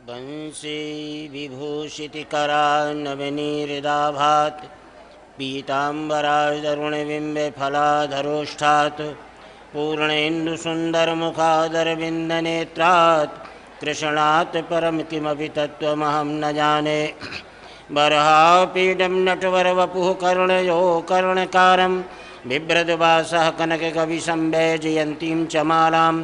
वंशी विभूषितिकरान्नवनीहृदाभात् पीताम्बरादरुणबिम्बफलाधरोष्ठात् पूर्णेन्दुसुन्दरमुखादरविन्दनेत्रात् कृष्णात् परं किमपि तत्त्वमहं न जाने। बर्हापीडं नटवरवपुः कर्णयो कर्णकारं बिभ्रद्वासः कनककविसंवेजयन्तीं च मालां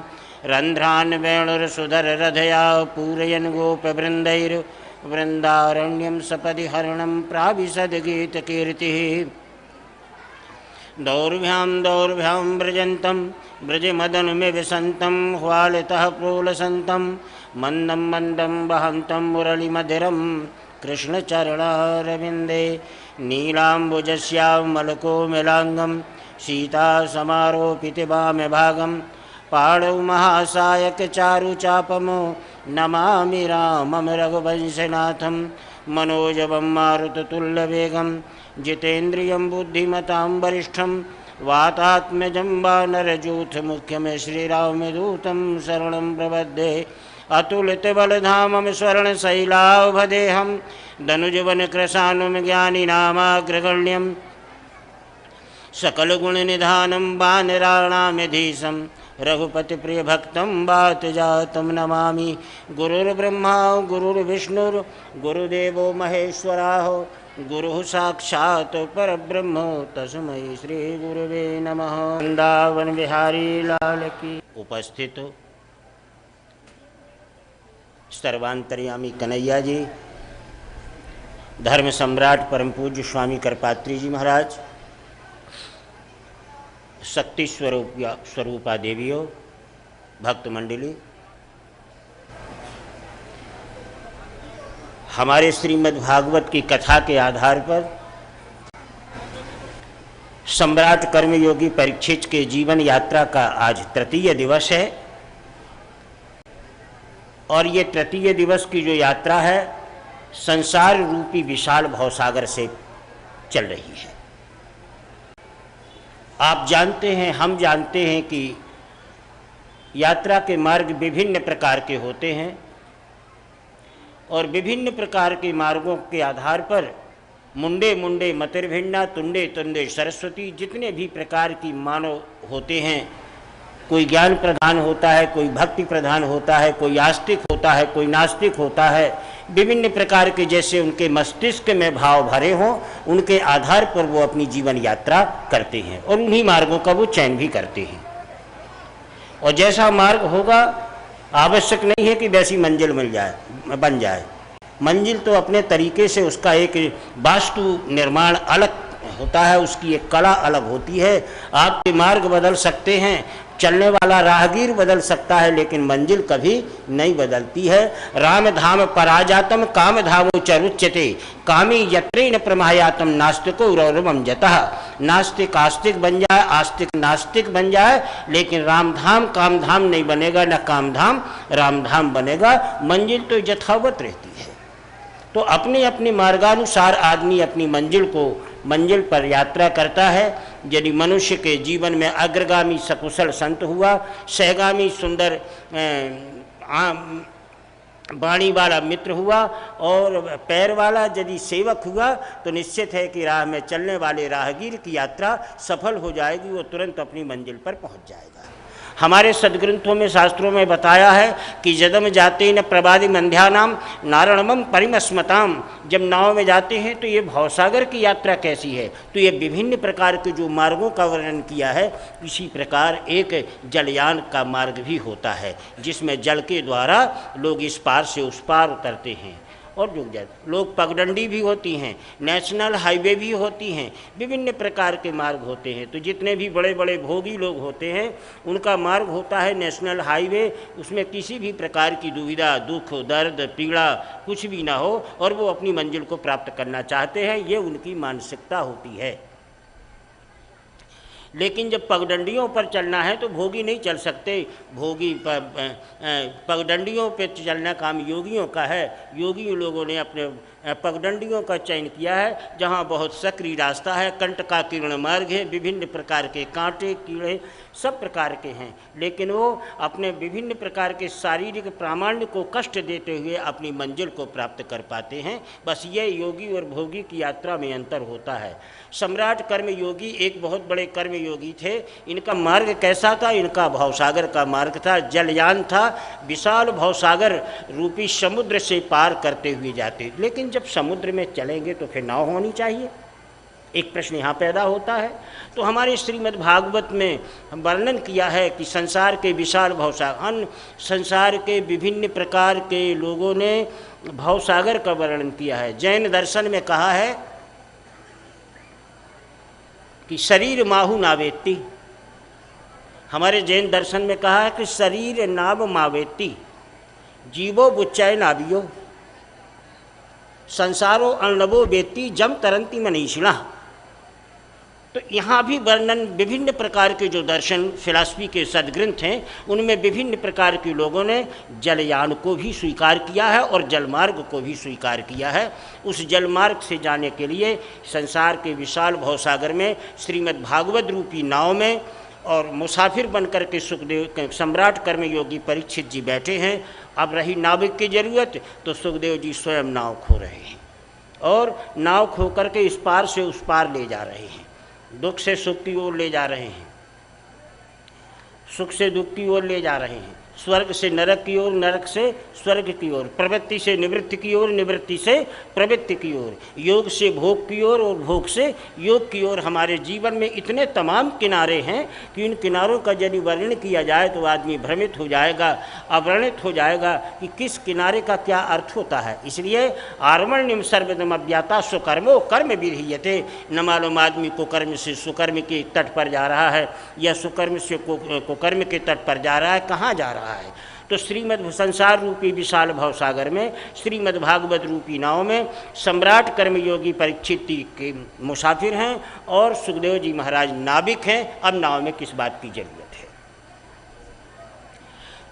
रन्ध्रान् वेणुरसुधररथया पूरयन् गोपवृन्दैर्वृन्दारण्यं सपदि हरणं प्राविशद्गीतकीर्तिः। दौर्भ्यां व्रजन्तं व्रजमदनुमिव सन्तं ह्वालितः प्रोलसन्तं मन्दं मन्दं वहन्तं मुरलिमधुरं कृष्णचरणारविन्दे। नीलाम्बुजस्यामलकोमलाङ्गं सीतासमारोपितवामभागं पाणौ महासायकचारुचापमो नमामि रामं रघुवंशनाथं। मनोजवं मारुततुल्यवेगं जितेन्द्रियं बुद्धिमतां वरिष्ठं वातात्मजं वानरयूथमुख्यं श्रीरामदूतं शरणं प्रपद्ये। अतुलितबलधामं स्वर्णशैलाभदेहं दनुजवनकृशानुं ज्ञानिनामाग्रगण्यं सकलगुणनिधानं वानराणामधीशं रघुपतिप्रियभक्तं वातजातं नमामि। गुरुर्ब्रह्मा गुरुर्विष्णुर्गुरुदेवो महेश्वरः गुरुः साक्षात् परब्रह्म तस्मै श्रीगुरुवे नमः। वृंदावन बिहारी लाल की। उपस्थित सर्वांतर्यामी कन्हैया जी, धर्म सम्राट परम पूज्य स्वामी करपात्री जी महाराज, शक्ति स्वरूपा देवियों, भक्त मंडली, हमारे श्रीमद् भागवत की कथा के आधार पर सम्राट कर्मयोगी परीक्षित के जीवन यात्रा का आज तृतीय दिवस है और ये तृतीय दिवस की जो यात्रा है संसार रूपी विशाल भवसागर से चल रही है। आप जानते हैं, हम जानते हैं कि यात्रा के मार्ग विभिन्न प्रकार के होते हैं और विभिन्न प्रकार के मार्गों के आधार पर मुंडे मुंडे मतिर्भिन्ना तुंडे तुंडे सरस्वती, जितने भी प्रकार की मानव होते हैं, कोई ज्ञान प्रधान होता है, कोई भक्ति प्रधान होता है, कोई आस्तिक होता है, कोई नास्तिक होता है। विभिन्न प्रकार के जैसे उनके मस्तिष्क में भाव भरे हों, उनके आधार पर वो अपनी जीवन यात्रा करते हैं और उन्हीं मार्गों का वो चयन भी करते हैं। और जैसा मार्ग होगा, आवश्यक नहीं है कि वैसी मंजिल बन जाए। मंजिल तो अपने तरीके से उसका एक वास्तु निर्माण अलग होता है, उसकी एक कला अलग होती है। आपके मार्ग बदल सकते हैं, चलने वाला राहगीर बदल सकता है, लेकिन मंजिल कभी नहीं बदलती है। राम धाम पराजातम काम धामो चरुच्यते कामी यत्रेन प्रमायातम नास्तिको रौरवम जतः। नास्तिक आस्तिक बन जाए, आस्तिक नास्तिक बन जाए, लेकिन राम धाम काम धाम नहीं बनेगा, न काम धाम राम धाम बनेगा। मंजिल तो यथावत रहती है। तो अपने अपने मार्गानुसार आदमी अपनी मंजिल पर यात्रा करता है। यदि मनुष्य के जीवन में अग्रगामी सकुशल संत हुआ, सहगामी सुंदर वाणी वाला मित्र हुआ और पैर वाला यदि सेवक हुआ, तो निश्चित है कि राह में चलने वाले राहगीर की यात्रा सफल हो जाएगी, वो तुरंत अपनी मंजिल पर पहुंच जाएगा। हमारे सदग्रंथों में, शास्त्रों में बताया है कि जदम जाते न प्रबादि मंध्यानाम नारणमम परिमस्मताम। जब नाव में जाते हैं तो ये भवसागर की यात्रा कैसी है, तो ये विभिन्न प्रकार के जो मार्गों का वर्णन किया है, इसी प्रकार एक जलयान का मार्ग भी होता है, जिसमें जल के द्वारा लोग इस पार से उस पार उतरते हैं और जुड़ जाते। लोग पगडंडी भी होती हैं, नेशनल हाईवे भी होती हैं, विभिन्न प्रकार के मार्ग होते हैं। तो जितने भी बड़े बड़े भोगी लोग होते हैं, उनका मार्ग होता है नेशनल हाईवे। उसमें किसी भी प्रकार की दुविधा, दुख, दर्द, पीड़ा कुछ भी ना हो और वो अपनी मंजिल को प्राप्त करना चाहते हैं, ये उनकी मानसिकता होती है। लेकिन जब पगडंडियों पर चलना है तो भोगी नहीं चल सकते। भोगी पगडंडियों पर चलना काम योगियों का है। योगी लोगों ने अपने पगडंडियों का चयन किया है, जहाँ बहुत सक्रिय रास्ता है, कंट का किरण मार्ग है, विभिन्न प्रकार के कांटे कीड़े सब प्रकार के हैं, लेकिन वो अपने विभिन्न प्रकार के शारीरिक प्रामाण्य को कष्ट देते हुए अपनी मंजिल को प्राप्त कर पाते हैं। बस ये योगी और भोगी की यात्रा में अंतर होता है। सम्राट कर्मयोगी एक बहुत बड़े कर्मयोगी थे। इनका मार्ग कैसा था? इनका भवसागर का मार्ग था, जलयान था, विशाल भवसागर रूपी समुद्र से पार करते हुए जाते। लेकिन जब समुद्र में चलेंगे तो फिर नाव होनी चाहिए। एक प्रश्न यहाँ पैदा होता है। तो हमारे श्रीमद् भागवत में वर्णन किया है कि संसार के विशाल भवसागर, संसार के विभिन्न प्रकार के लोगों ने भवसागर का वर्णन किया है। जैन दर्शन में कहा है कि शरीर माहु नावेत्ति। हमारे जैन दर्शन में कहा है कि शरीर नाव मावेत्ति, जीवो बुच्चय नावियो, संसारो अर्णवो वेत्ति, जम तरंती मनीषिणा। तो यहाँ भी वर्णन विभिन्न प्रकार के जो दर्शन फिलॉसफी के सदग्रंथ हैं उनमें विभिन्न प्रकार के लोगों ने जलयान को भी स्वीकार किया है और जलमार्ग को भी स्वीकार किया है। उस जलमार्ग से जाने के लिए संसार के विशाल भवसागर में श्रीमद् भागवत रूपी नाव में और मुसाफिर बनकर के सुखदेव सम्राट कर्मयोगी परीक्षित जी बैठे हैं। अब रही नाविक की जरूरत, तो सुखदेव जी स्वयं नाव खो रहे हैं और नाव खो करके इस पार से उस पार ले जा रहे हैं, दुख से सुख की ओर ले जा रहे हैं, सुख से दुख की ओर ले जा रहे हैं, स्वर्ग से नरक की ओर, नरक से स्वर्ग की ओर, प्रवृत्ति से निवृत्ति की ओर, निवृत्ति से प्रवृत्ति की ओर, योग से भोग की ओर और भोग से योग की ओर। हमारे जीवन में इतने तमाम किनारे हैं कि इन किनारों का यदि वर्णन किया जाए तो आदमी भ्रमित हो जाएगा, अवर्णित हो जाएगा कि किस किनारे का क्या अर्थ होता है। इसलिए आर्मण्यम सर्वदम अज्ञाता सुकर्मो कर्म विधीयते। न मालूम आदमी को कर्म से सुकर्म के तट पर जा रहा है या सुकर्म से कुकर्म के तट पर जा रहा है, कहाँ जा रहा है। तो श्रीमद् संसार रूपी विशाल भवसागर में श्रीमद् भागवत रूपी नाव में सम्राट कर्मयोगी परीक्षित के मुसाफिर हैं और सुखदेव जी महाराज नाविक हैं। अब नाव में किस बात की जरूरत है?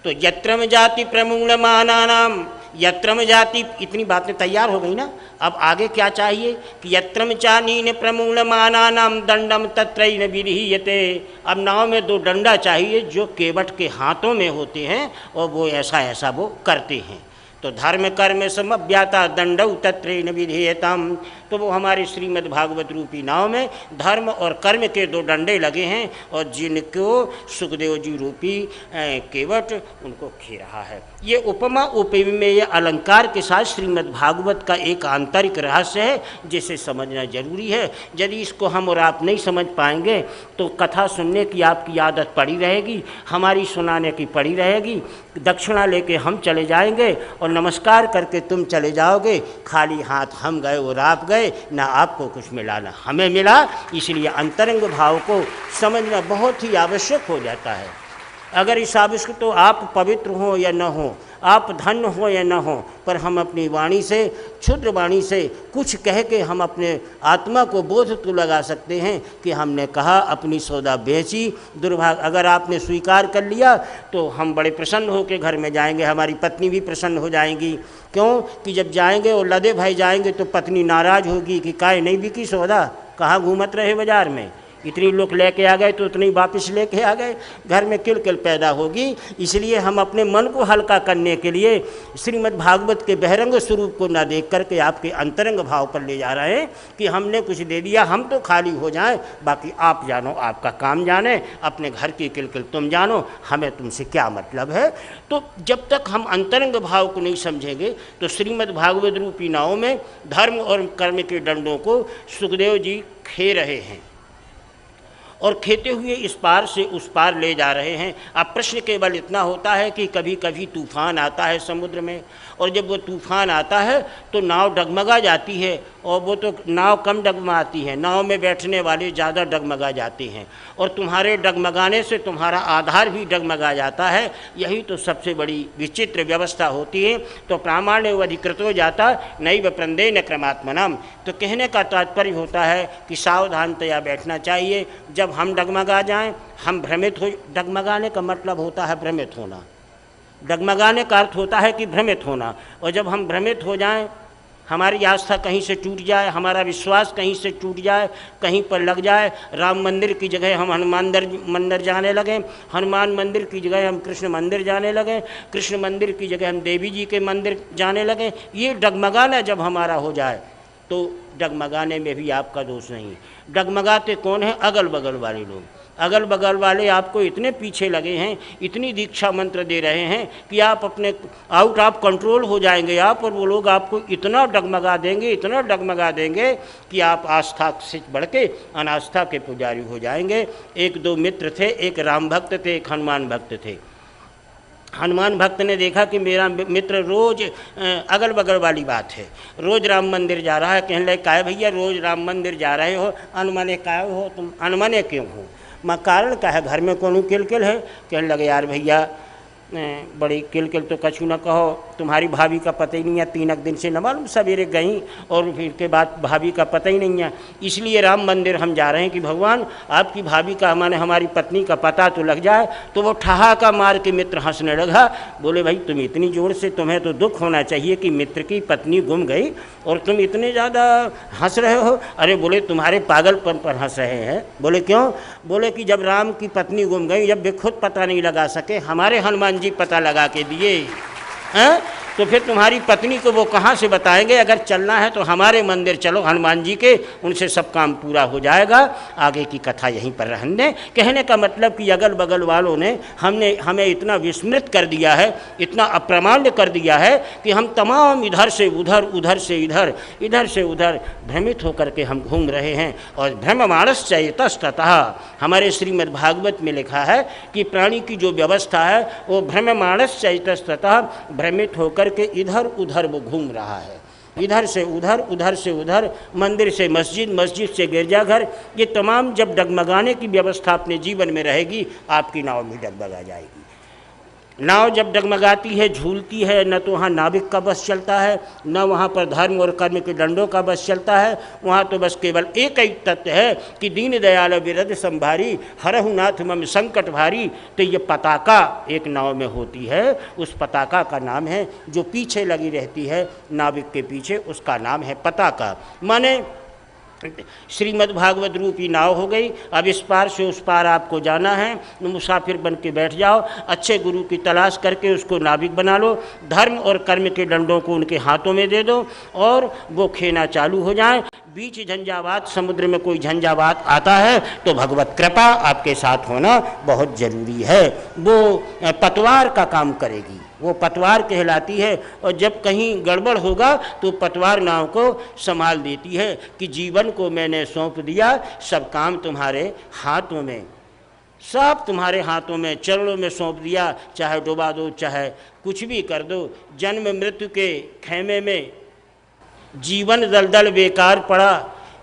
तो यत्रम जाति प्रमूढ़मानानाम, यत्रम जाति, इतनी बातें तैयार हो गई ना। अब आगे क्या चाहिए कि यत्रम चानीन प्रमूढ़मानानाम दंडम तत्रैन विधीयते। अब नाव में दो डंडा चाहिए जो केवट के हाथों में होते हैं और वो ऐसा ऐसा वो करते हैं। तो धर्म कर्म समव्याता दंडौ तत्रैन विधेयताम। तो वो हमारे श्रीमद् भागवत रूपी नाव में धर्म और कर्म के दो डंडे लगे हैं और जिनको सुखदेव जी रूपी केवट उनको खे रहा है। ये उपमा उपमेय अलंकार के साथ श्रीमद् भागवत का एक आंतरिक रहस्य है जिसे समझना जरूरी है। यदि इसको हम और आप नहीं समझ पाएंगे तो कथा सुनने की आपकी आदत पड़ी रहेगी, हमारी सुनाने की पड़ी रहेगी। दक्षिणा लेके हम चले जाएंगे और नमस्कार करके तुम चले जाओगे, खाली हाथ हम गए और आप गए, ना आपको कुछ मिला ना हमें मिला। इसलिए अंतरंग भाव को समझना बहुत ही आवश्यक हो जाता है। अगर इस आवश्यक तो आप पवित्र हो या न हो, आप धन्य हो या न हो, पर हम अपनी वाणी से, क्षुद्र वाणी से कुछ कह के हम अपने आत्मा को बोध तो लगा सकते हैं कि हमने कहा, अपनी सौदा बेची। दुर्भाग्य अगर आपने स्वीकार कर लिया तो हम बड़े प्रसन्न होकर घर में जाएंगे, हमारी पत्नी भी प्रसन्न हो जाएंगी। क्यों कि जब जाएंगे और लदे भाई जाएंगे तो पत्नी नाराज़ होगी कि काहे नहीं बिकी सौदा, कहाँ घूमत रहे बाजार में, इतनी लोग लेके आ गए तो उतनी वापस लेके आ गए, घर में किलकिल पैदा होगी। इसलिए हम अपने मन को हल्का करने के लिए श्रीमद् भागवत के बहिरंग स्वरूप को न देख करके आपके अंतरंग भाव पर ले जा रहे हैं कि हमने कुछ दे दिया, हम तो खाली हो जाएं, बाकी आप जानो, आपका काम जाने, अपने घर की किलकिल तुम जानो, हमें तुमसे क्या मतलब है। तो जब तक हम अंतरंग भाव को नहीं समझेंगे तो श्रीमद् भागवत रूपी नाव में धर्म और कर्म के डंडों को सुखदेव जी खे रहे हैं और खेते हुए इस पार से उस पार ले जा रहे हैं। अब प्रश्न केवल इतना होता है कि कभी कभी तूफान आता है समुद्र में, और जब वो तूफान आता है तो नाव डगमगा जाती है, और वो तो नाव कम डगमगाती है, नाव में बैठने वाले ज़्यादा डगमगा जाते हैं, और तुम्हारे डगमगाने से तुम्हारा आधार भी डगमगा जाता है। यही तो सबसे बड़ी विचित्र व्यवस्था होती है। तो प्रामाण्य अधिकृतो जाता नैव प्रंदे न क्रमात्मनम। तो कहने का तात्पर्य होता है कि सावधानतया बैठना चाहिए। जब हम डगमगा जाएं, हम भ्रमित हो, डगमगाने का मतलब होता है भ्रमित होना, डगमगाने का अर्थ होता है कि भ्रमित होना, और जब हम भ्रमित हो जाएं, हमारी आस्था कहीं से टूट जाए, हमारा विश्वास कहीं से टूट जाए, कहीं पर लग जाए, राम मंदिर की जगह हम हनुमान मंदिर जाने लगें, हनुमान मंदिर की जगह हम कृष्ण मंदिर जाने लगें, कृष्ण मंदिर की जगह हम देवी जी के मंदिर जाने लगें, ये डगमगाना जब हमारा हो जाए तो डगमगाने में भी आपका दोष नहीं। डगमगाते कौन है? अगल बगल वाले लोग। अगल बगल वाले आपको इतने पीछे लगे हैं, इतनी दीक्षा मंत्र दे रहे हैं कि आप अपने आउट ऑफ कंट्रोल हो जाएंगे आप, और वो लोग आपको इतना डगमगा देंगे, इतना डगमगा देंगे कि आप आस्था से बढ़ के अनास्था के पुजारी हो जाएंगे। एक दो मित्र थे, एक राम भक्त थे, एक हनुमान भक्त थे। हनुमान भक्त ने देखा कि मेरा मित्र रोज़ अगल बगल वाली बात है, रोज़ राम मंदिर जा रहा है। कहने लगे, काय भैया रोज़ राम मंदिर जा रहे हो, अनमने काय हो तुम, अनमने क्यों हो? माँ कारण का है, घर में कौन किलकिल है? कहने लगे, यार भैया बड़ी किलकिल तो कछु न कहो, तुम्हारी भाभी का पता ही नहीं है, 3 दिन से न मालूम सवेरे गई और फिर के बाद भाभी का पता ही नहीं है, इसलिए राम मंदिर हम जा रहे हैं कि भगवान आपकी भाभी का माने हमारी पत्नी का पता तो लग जाए। तो वो ठहाका मार के मित्र हंसने लगा। बोले, भाई तुम इतनी जोर से, तुम्हें तो दुख होना चाहिए कि मित्र की पत्नी गुम गई और तुम इतने ज़्यादा हंस रहे हो। अरे बोले, तुम्हारे पागलपन पर हंस रहे हैं। बोले क्यों? बोले कि जब राम की पत्नी गुम गई, जब वे खुद पता नहीं लगा सके, हमारे हनुमान जी पता लगा के दिए हैं, तो फिर तुम्हारी पत्नी को वो कहाँ से बताएंगे? अगर चलना है तो हमारे मंदिर चलो हनुमान जी के, उनसे सब काम पूरा हो जाएगा। आगे की कथा यहीं पर रहने। कहने का मतलब कि अगल बगल वालों ने हमें इतना विस्मृत कर दिया है, इतना अप्रमाण्य कर दिया है कि हम तमाम इधर से उधर, उधर से इधर, इधर से उधर भ्रमित होकर के हम घूम रहे हैं। और भ्रममाणस चेतस्ततः, हमारे श्रीमद् भागवत में लिखा है कि प्राणी की जो व्यवस्था है वो भ्रममाणस चेतस्ततः, भ्रमित होकर के इधर उधर वो घूम रहा है, इधर से उधर, उधर से उधर, मंदिर से मस्जिद, मस्जिद से गिरजाघर। ये तमाम जब डगमगाने की व्यवस्था अपने जीवन में रहेगी, आपकी नाव भी डगमगा जाएगी। नाव जब डगमगाती है, झूलती है, न तो वहाँ नाविक का बस चलता है, न वहाँ पर धर्म और कर्म के डंडों का बस चलता है। वहाँ तो बस केवल एक ही तत्व है कि दीन दयाल विरद संभारी, हरहु नाथ मम संकट भारी। तो ये पताका एक नाव में होती है, उस पताका का नाम है, जो पीछे लगी रहती है नाविक के पीछे, उसका नाम है पताका। माने श्रीमद् भागवत रूपी नाव हो गई। अब इस पार से उस पार आपको जाना है, मुसाफिर बन के बैठ जाओ, अच्छे गुरु की तलाश करके उसको नाविक बना लो, धर्म और कर्म के डंडों को उनके हाथों में दे दो और वो खेना चालू हो जाए। बीच झंझावात, समुद्र में कोई झंझावात आता है तो भगवत कृपा आपके साथ होना बहुत ज़रूरी है। वो पतवार का काम करेगी, वो पतवार कहलाती है। और जब कहीं गड़बड़ होगा तो पतवार नाव को संभाल देती है कि जीवन को मैंने सौंप दिया, सब काम तुम्हारे हाथों में, सब तुम्हारे हाथों में, चरणों में सौंप दिया। चाहे डुबा दो, चाहे कुछ भी कर दो। जन्म मृत्यु के खेमे में जीवन दलदल बेकार पड़ा,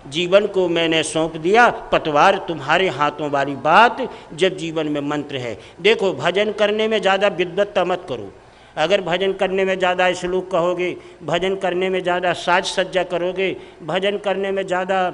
जीवन को मैंने सौंप दिया, पतवार तुम्हारे हाथों वाली बात जब जीवन में मंत्र है। देखो, भजन करने में ज़्यादा विद्वत्ता मत करो। अगर भजन करने में ज़्यादा श्लोक कहोगे, भजन करने में ज़्यादा साज सज्जा करोगे, भजन करने में ज़्यादा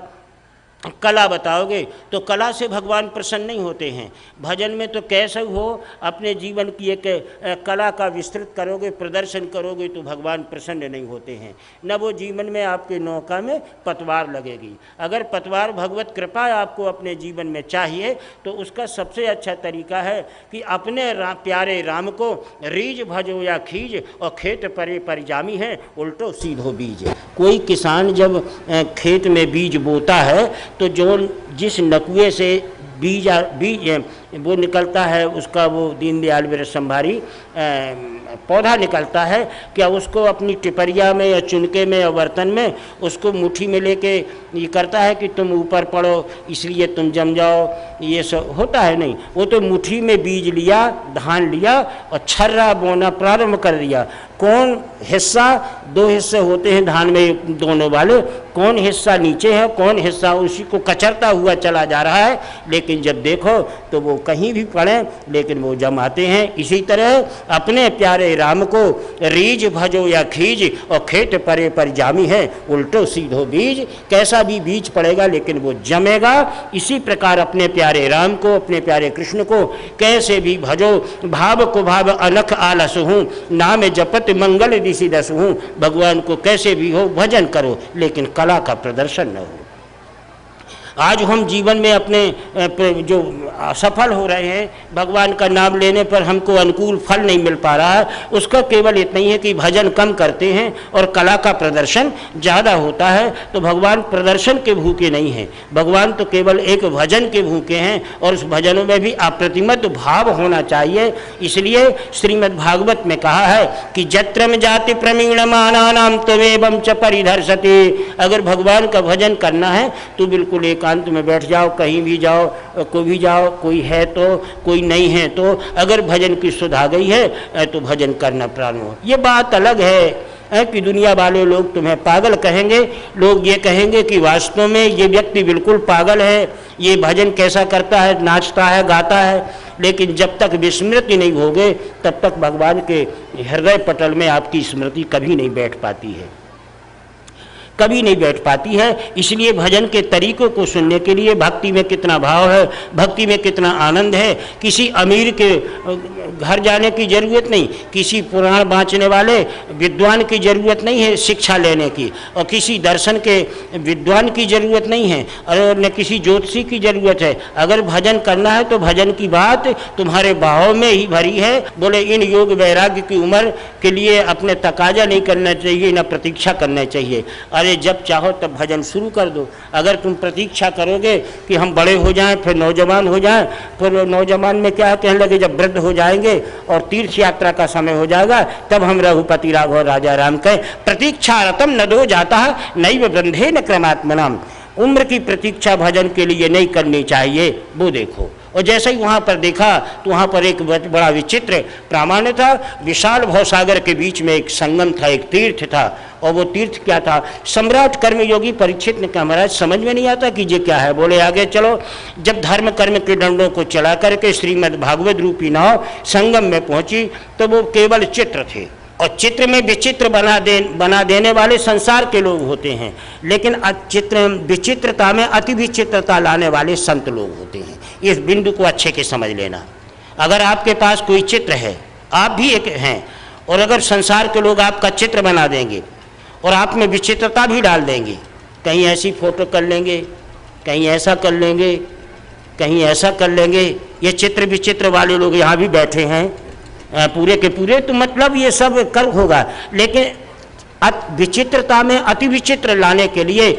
कला बताओगे, तो कला से भगवान प्रसन्न नहीं होते हैं। भजन में तो कैसे हो, अपने जीवन की एक कला का विस्तृत करोगे, प्रदर्शन करोगे, तो भगवान प्रसन्न नहीं होते हैं। न वो जीवन में आपके नौका में पतवार लगेगी। अगर पतवार भगवत कृपा आपको अपने जीवन में चाहिए तो उसका सबसे अच्छा तरीका है कि अपने प्यारे राम को रीझ भजो या खींच, और खेत परे परिजामी है उल्टो सीधो बीज। कोई किसान जब खेत में बीज बोता है तो जो जिस नकुए से बीज वो निकलता है, उसका वो दीनदयाल विरद संभारी पौधा निकलता है, क्या उसको अपनी टिपरिया में या चुनके में या बर्तन में उसको मुट्ठी में लेके ये करता है कि तुम ऊपर पड़ो इसलिए तुम जम जाओ, ये सब होता है? नहीं। वो तो मुट्ठी में बीज लिया, धान लिया और छर्रा बोना प्रारंभ कर दिया। कौन हिस्सा, 2 हिस्से होते हैं धान में दोनों वाले, कौन हिस्सा नीचे है, कौन हिस्सा उसी को कचरता हुआ चला जा रहा है, लेकिन जब देखो तो वो कहीं भी पड़े लेकिन वो जमाते हैं। इसी तरह अपने प्यारे राम को रीझ भजो या खींच, और खेत परे पर जामी है उल्टो सीधो बीज। कैसा भी बीज पड़ेगा लेकिन वो जमेगा। इसी प्रकार अपने प्यारे राम को, अपने प्यारे कृष्ण को कैसे भी भजो। भाव को भाव अनख आलस हूँ, नाम जपत मंगल दिशि दस हूँ, भगवान को कैसे भी हो भजन करो, लेकिन कला का प्रदर्शन न हो। आज हम जीवन में अपने जो असफल हो रहे हैं, भगवान का नाम लेने पर हमको अनुकूल फल नहीं मिल पा रहा है, उसका केवल इतना ही है कि भजन कम करते हैं और कला का प्रदर्शन ज़्यादा होता है। तो भगवान प्रदर्शन के भूखे नहीं हैं, भगवान तो केवल एक भजन के भूखे हैं, और उस भजनों में भी अप्रतिमत भाव होना चाहिए। इसलिए श्रीमद् भागवत में कहा है कि जत्रम जाति प्रमीणमानानाम त्वेवं च परिधर्षति। अगर भगवान का भजन करना है तो बिल्कुल एकांत में बैठ जाओ, कहीं भी जाओ, कोई भी जाओ, कोई है तो कोई नहीं है तो, अगर भजन की सुध आ गई है तो भजन करना प्रारंभ हो। ये बात अलग है कि दुनिया वाले लोग तुम्हें पागल कहेंगे, लोग ये कहेंगे कि वास्तव में ये व्यक्ति बिल्कुल पागल है, ये भजन कैसा करता है, नाचता है, गाता है। लेकिन जब तक विस्मृति नहीं होगे तब तक भगवान के हृदय पटल में आपकी स्मृति कभी नहीं बैठ पाती है, कभी नहीं बैठ पाती है। इसलिए भजन के तरीकों को सुनने के लिए भक्ति में कितना भाव है, भक्ति में कितना आनंद है, किसी अमीर के घर जाने की ज़रूरत नहीं, किसी पुराण बाँचने वाले विद्वान की ज़रूरत नहीं है शिक्षा लेने की, और किसी दर्शन के विद्वान की ज़रूरत नहीं है, और न किसी ज्योतिषी की ज़रूरत है। अगर भजन करना है तो भजन की बात तुम्हारे भाव में ही भरी है। बोले इन योग वैराग्य की उम्र के लिए अपने तकाजा नहीं करना चाहिए, न प्रतीक्षा करना चाहिए। अरे जब चाहो तब भजन शुरू कर दो। अगर तुम प्रतीक्षा करोगे कि हम बड़े हो जाएं, फिर नौजवान हो जाएं, फिर नौजवान में क्या कहने लगे, जब वृद्ध हो जाएंगे और तीर्थ यात्रा का समय हो जाएगा तब हम रघुपति राघव राजा राम कहें, प्रतीक्षा रतम न दो जाता नैव बंधे न क्रमात्मनाम। उम्र की प्रतीक्षा भजन के लिए नहीं करनी चाहिए। वो देखो, और जैसे ही वहाँ पर देखा तो वहाँ पर एक बड़ा विचित्र प्रामाण्य था। विशाल भवसागर के बीच में एक संगम था, एक तीर्थ था, और वो तीर्थ क्या था? सम्राट कर्मयोगी परीक्षित ने कहा, महाराज समझ में नहीं आता कि ये क्या है। बोले आगे चलो। जब धर्म कर्म के डंडों को चला करके श्रीमद् भागवत रूपी नाव संगम में पहुंची तो वो केवल चित्र थे, और चित्र में विचित्र बना देने वाले संसार के लोग होते हैं, लेकिन चित्र विचित्रता में अति विचित्रता लाने वाले संत लोग होते हैं। इस बिंदु को अच्छे के समझ लेना। अगर आपके पास कोई चित्र है, आप भी एक हैं, और अगर संसार के लोग आपका चित्र बना देंगे और आप में विचित्रता भी डाल देंगे, कहीं ऐसी फोटो कर लेंगे, कहीं ऐसा कर लेंगे, कहीं ऐसा कर लेंगे, ये चित्र विचित्र वाले लोग यहाँ भी बैठे हैं पूरे के पूरे, तो मतलब ये सब कर होगा। लेकिन विचित्रता में अति विचित्र लाने के लिए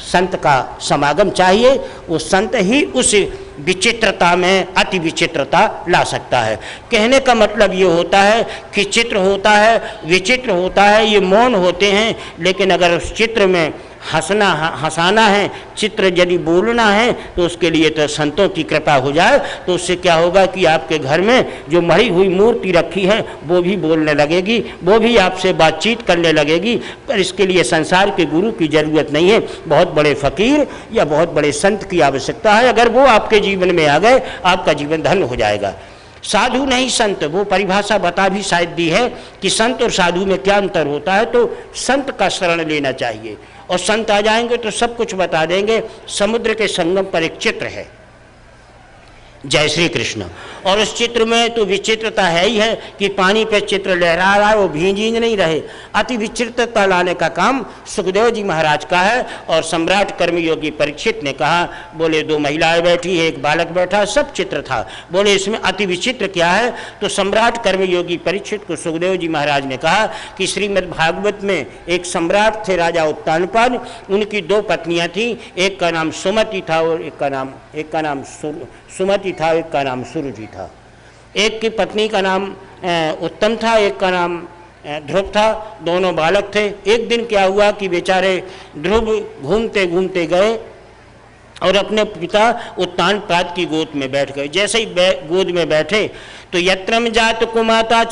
संत का समागम चाहिए। वो संत ही उस विचित्रता में अति विचित्रता ला सकता है। कहने का मतलब ये होता है कि चित्र होता है, विचित्र होता है, ये मौन होते हैं, लेकिन अगर उस चित्र में हंसाना है, चित्र यदि बोलना है, तो उसके लिए तो संतों की कृपा हो जाए तो उससे क्या होगा कि आपके घर में जो मरी हुई मूर्ति रखी है वो भी बोलने लगेगी, वो भी आपसे बातचीत करने लगेगी। पर इसके लिए संसार के गुरु की जरूरत नहीं है, बहुत बड़े फकीर या बहुत बड़े संत की आवश्यकता है। अगर वो आपके जीवन में आ गए, आपका जीवन धन्य हो जाएगा। साधु नहीं संत, वो परिभाषा बता भी शायद दी है कि संत और साधु में क्या अंतर होता है। तो संत का शरण लेना चाहिए, और संत आ जाएंगे तो सब कुछ बता देंगे। समुद्र के संगम पर एक चित्र है, जय श्री कृष्ण, और उस चित्र में तो विचित्रता है ही है कि पानी पे चित्र लहरा रहा है, वो भींज नहीं रहे। अति विचित्रता लाने का काम सुखदेव जी महाराज का है। और सम्राट कर्मयोगी परीक्षित ने कहा, बोले दो महिलाएं बैठी है, एक बालक बैठा, सब चित्र था। बोले इसमें अति विचित्र क्या है? तो सम्राट कर्मयोगी परीक्षित को सुखदेव जी महाराज ने कहा कि श्रीमद् भागवत में एक सम्राट थे राजा उत्तानपाद, उनकी दो पत्नियां थी, एक का नाम सुमति था और एक का नाम सुमति था, एक का नाम सुरुचि था। एक की पत्नी का नाम उत्तम था, एक का नाम ध्रुव था, दोनों बालक थे। एक दिन क्या हुआ कि बेचारे ध्रुव घूमते घूमते गए और अपने पिता उत्तानपाद की गोद में बैठ गए। जैसे ही गोद में बैठे तो यत्रम जात कुमाता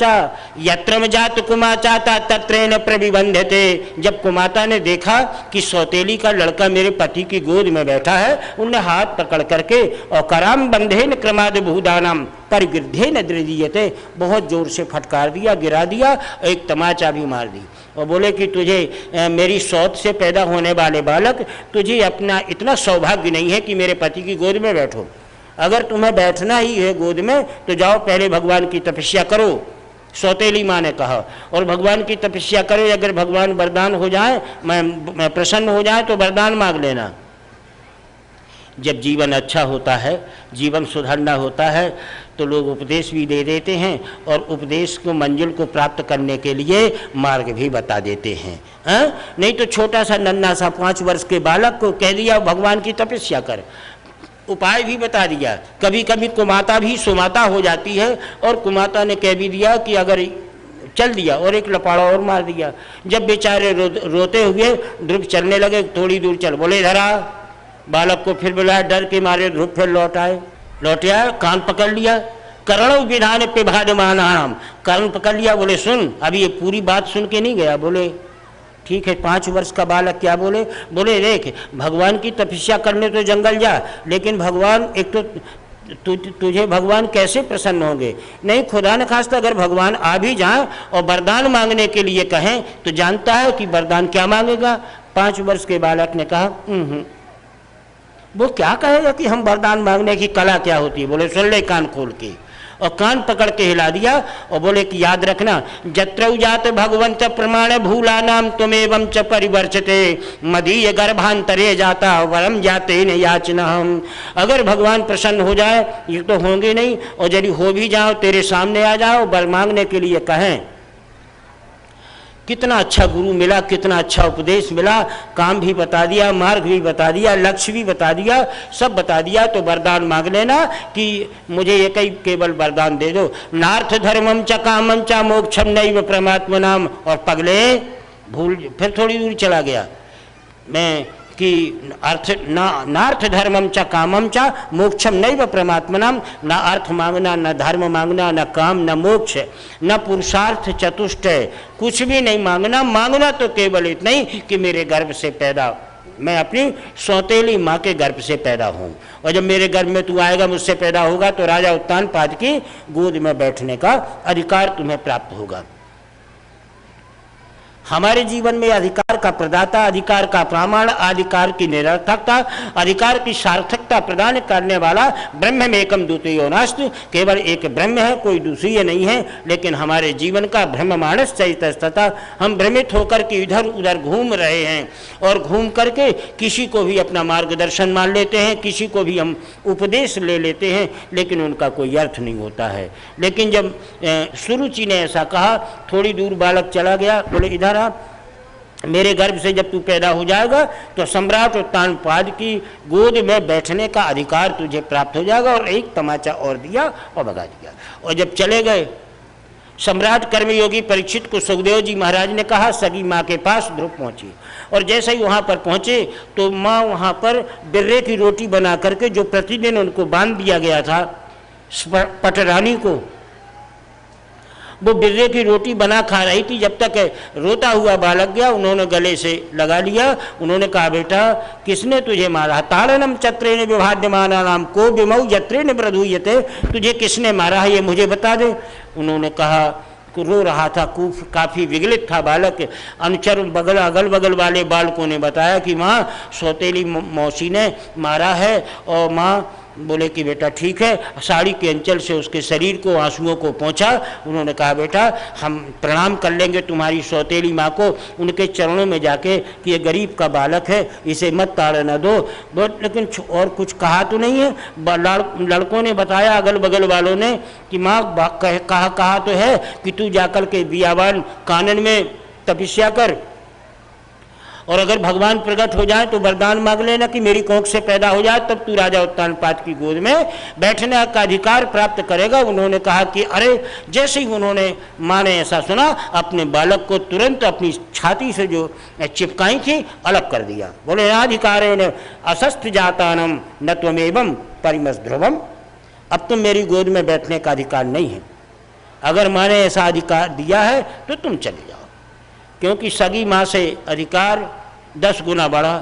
चा तत्रेन प्रविबंध्यते। जब कुमाता ने देखा कि सौतेली का लड़का मेरे पति की गोद में बैठा है, उन्हें हाथ पकड़ करके और कराम बंधेन क्रमाद भूदानाम परिगृद्धेन दृदीयते, बहुत जोर से फटकार दिया, गिरा दिया, एक तमाचा भी मार दी, और बोले कि तुझे मेरी सौत से पैदा होने वाले बालक, तुझे अपना इतना सौभाग्य नहीं है कि मेरे पति की गोद में बैठो। अगर तुम्हें बैठना ही है गोद में तो जाओ पहले भगवान की तपस्या करो, सौतेली माँ ने कहा। और भगवान की तपस्या करो, अगर भगवान वरदान हो जाए, मैं प्रसन्न हो जाए तो वरदान मांग लेना। जब जीवन अच्छा होता है, जीवन सुधरना होता है, तो लोग उपदेश भी दे देते हैं और उपदेश को मंजिल को प्राप्त करने के लिए मार्ग भी बता देते हैं। नहीं तो छोटा सा नन्हा सा 5 वर्ष के बालक को कह दिया भगवान की तपस्या कर, उपाय भी बता दिया। कभी कभी कुमाता भी सुमाता हो जाती है और कुमाता ने कह भी दिया कि अगर चल दिया और एक लपाड़ा और मार दिया। जब बेचारे रोते हुए ध्रुव चलने लगे, थोड़ी दूर चल, बोले इधर आ। बालक को फिर बुलाया, डर के मारे ध्रुव फिर लौट आए। कान पकड़ लिया, करणों विधान पे भादमानाम, कान पकड़ लिया, बोले सुन, अभी ये पूरी बात सुन के नहीं गया। बोले ठीक है। 5 वर्ष का बालक क्या बोले? बोले देख, भगवान की तपस्या करने तो जंगल जा, लेकिन भगवान एक तो तुझे भगवान कैसे प्रसन्न होंगे? नहीं, खुदा न खास्ता अगर भगवान आ भी जाए और वरदान मांगने के लिए कहें तो जानता है कि वरदान क्या मांगेगा। 5 वर्ष के बालक ने कहा वो क्या कहेगा कि हम वरदान मांगने की कला क्या होती है? बोले सुन ले कान खोल के। और कान पकड़ के हिला दिया और बोले कि याद रखना, जत्रौ जात भगवंत प्रमाण भूला नाम तुमेवं च परिवर्चते मदीय गर्भांतरे जाता वरम जाते न याचना हम। अगर भगवान प्रसन्न हो जाए, ये तो होंगे नहीं, और यदि हो भी जाओ, तेरे सामने आ जाओ, वर मांगने के लिए कहें। कितना अच्छा गुरु मिला, कितना अच्छा उपदेश मिला, काम भी बता दिया, मार्ग भी बता दिया, लक्ष्य भी बता दिया, सब बता दिया। तो वरदान मांग लेना कि मुझे एक ही केवल वरदान दे दो, नार्थ धर्मम च कामम च मोक्षम नैव परमात्मनाम। और पगले भूल, फिर थोड़ी दूर चला गया मैं कि नार्थ धर्मम च कामम च मोक्षम नैव परमात्मनाम। न अर्थ मांगना, न धर्म मांगना, न काम, न मोक्ष, न पुरुषार्थ चतुष्टय, कुछ भी नहीं मांगना। मांगना तो केवल इतना ही कि मेरे गर्भ से पैदा, मैं अपनी सौतेली माँ के गर्भ से पैदा हूँ, और जब मेरे गर्भ में तू आएगा, मुझसे पैदा होगा, तो राजा उत्तानपाद की गोद में बैठने का अधिकार तुम्हें प्राप्त होगा। हमारे जीवन में अधिकार का प्रदाता, अधिकार का प्रमाण, अधिकार की निरर्थकता, अधिकार की सार्थकता प्रदान करने वाला ब्रह्म में एकम द्वितीयो नास्ति, केवल एक ब्रह्म है, कोई दूसरी नहीं है। लेकिन हमारे जीवन का ब्रह्म मानस चैतस्तता, हम भ्रमित होकर के इधर उधर घूम रहे हैं, और घूम करके किसी को भी अपना मार्गदर्शन मान लेते हैं, किसी को भी हम उपदेश ले लेते हैं, लेकिन उनका कोई अर्थ नहीं होता है। लेकिन जब सुरुचि ने ऐसा कहा, थोड़ी दूर बालक चला गया, बोले इधर आ, मेरे गर्भ से जब तू पैदा हो जाएगा तो सम्राट उत्तानपाद की गोद में बैठने का अधिकार तुझे प्राप्त हो जाएगा। और एक तमाचा और दिया और भगा दिया। और जब चले गए, सम्राट कर्मयोगी परीक्षित को सुखदेव जी महाराज ने कहा सगी माँ के पास ध्रुव पहुँची। और जैसे ही वहाँ पर पहुँचे तो माँ वहाँ पर बिर्रे की रोटी बना करके, जो प्रतिदिन उनको बांध दिया गया था पटरानी को, वो बिर्रे की रोटी बना खा रही थी। जब तक रोता हुआ बालक गया, उन्होंने गले से लगा लिया। उन्होंने कहा बेटा किसने तुझे मारा? ताड़नम चत्रेण विभाद्यमाना नाम को विमऊ यत्रेण प्रधूयते, तुझे किसने मारा है ये मुझे बता दे। उन्होंने कहा, रो रहा था, काफ़ी विगलित था बालक। अनुचर अगल बगल वाले बालकों ने बताया कि माँ सौतेली मौसी ने मारा है। और माँ बोले कि बेटा ठीक है, साड़ी के अंचल से उसके शरीर को, आंसुओं को पोंछा। उन्होंने कहा बेटा हम प्रणाम कर लेंगे तुम्हारी सौतेली माँ को, उनके चरणों में जाके कि ये गरीब का बालक है, इसे मत ताड़ना दो। लेकिन और कुछ कहा तो नहीं है। लड़कों ने बताया, अगल बगल वालों ने, कि माँ कहा तो है कि तू जाकर के बियाबान कानन में तपस्या कर, और अगर भगवान प्रकट हो जाए तो वरदान मांग लेना कि मेरी कोख से पैदा हो जाए, तब तू राजा उत्तानपाद की गोद में बैठने का अधिकार प्राप्त करेगा। उन्होंने कहा कि अरे, जैसे ही उन्होंने माँ ने ऐसा सुना, अपने बालक को तुरंत अपनी छाती से जो चिपकाई थी अलग कर दिया। बोले अधिकारेण असस्त जातानम न त्वमेवं परिमस ध्रुवम, अब तुम मेरी गोद में बैठने का अधिकार नहीं है। अगर माँ ने ऐसा अधिकार दिया है तो तुम चले जाओ, क्योंकि सगी माँ से अधिकार 10 गुना बड़ा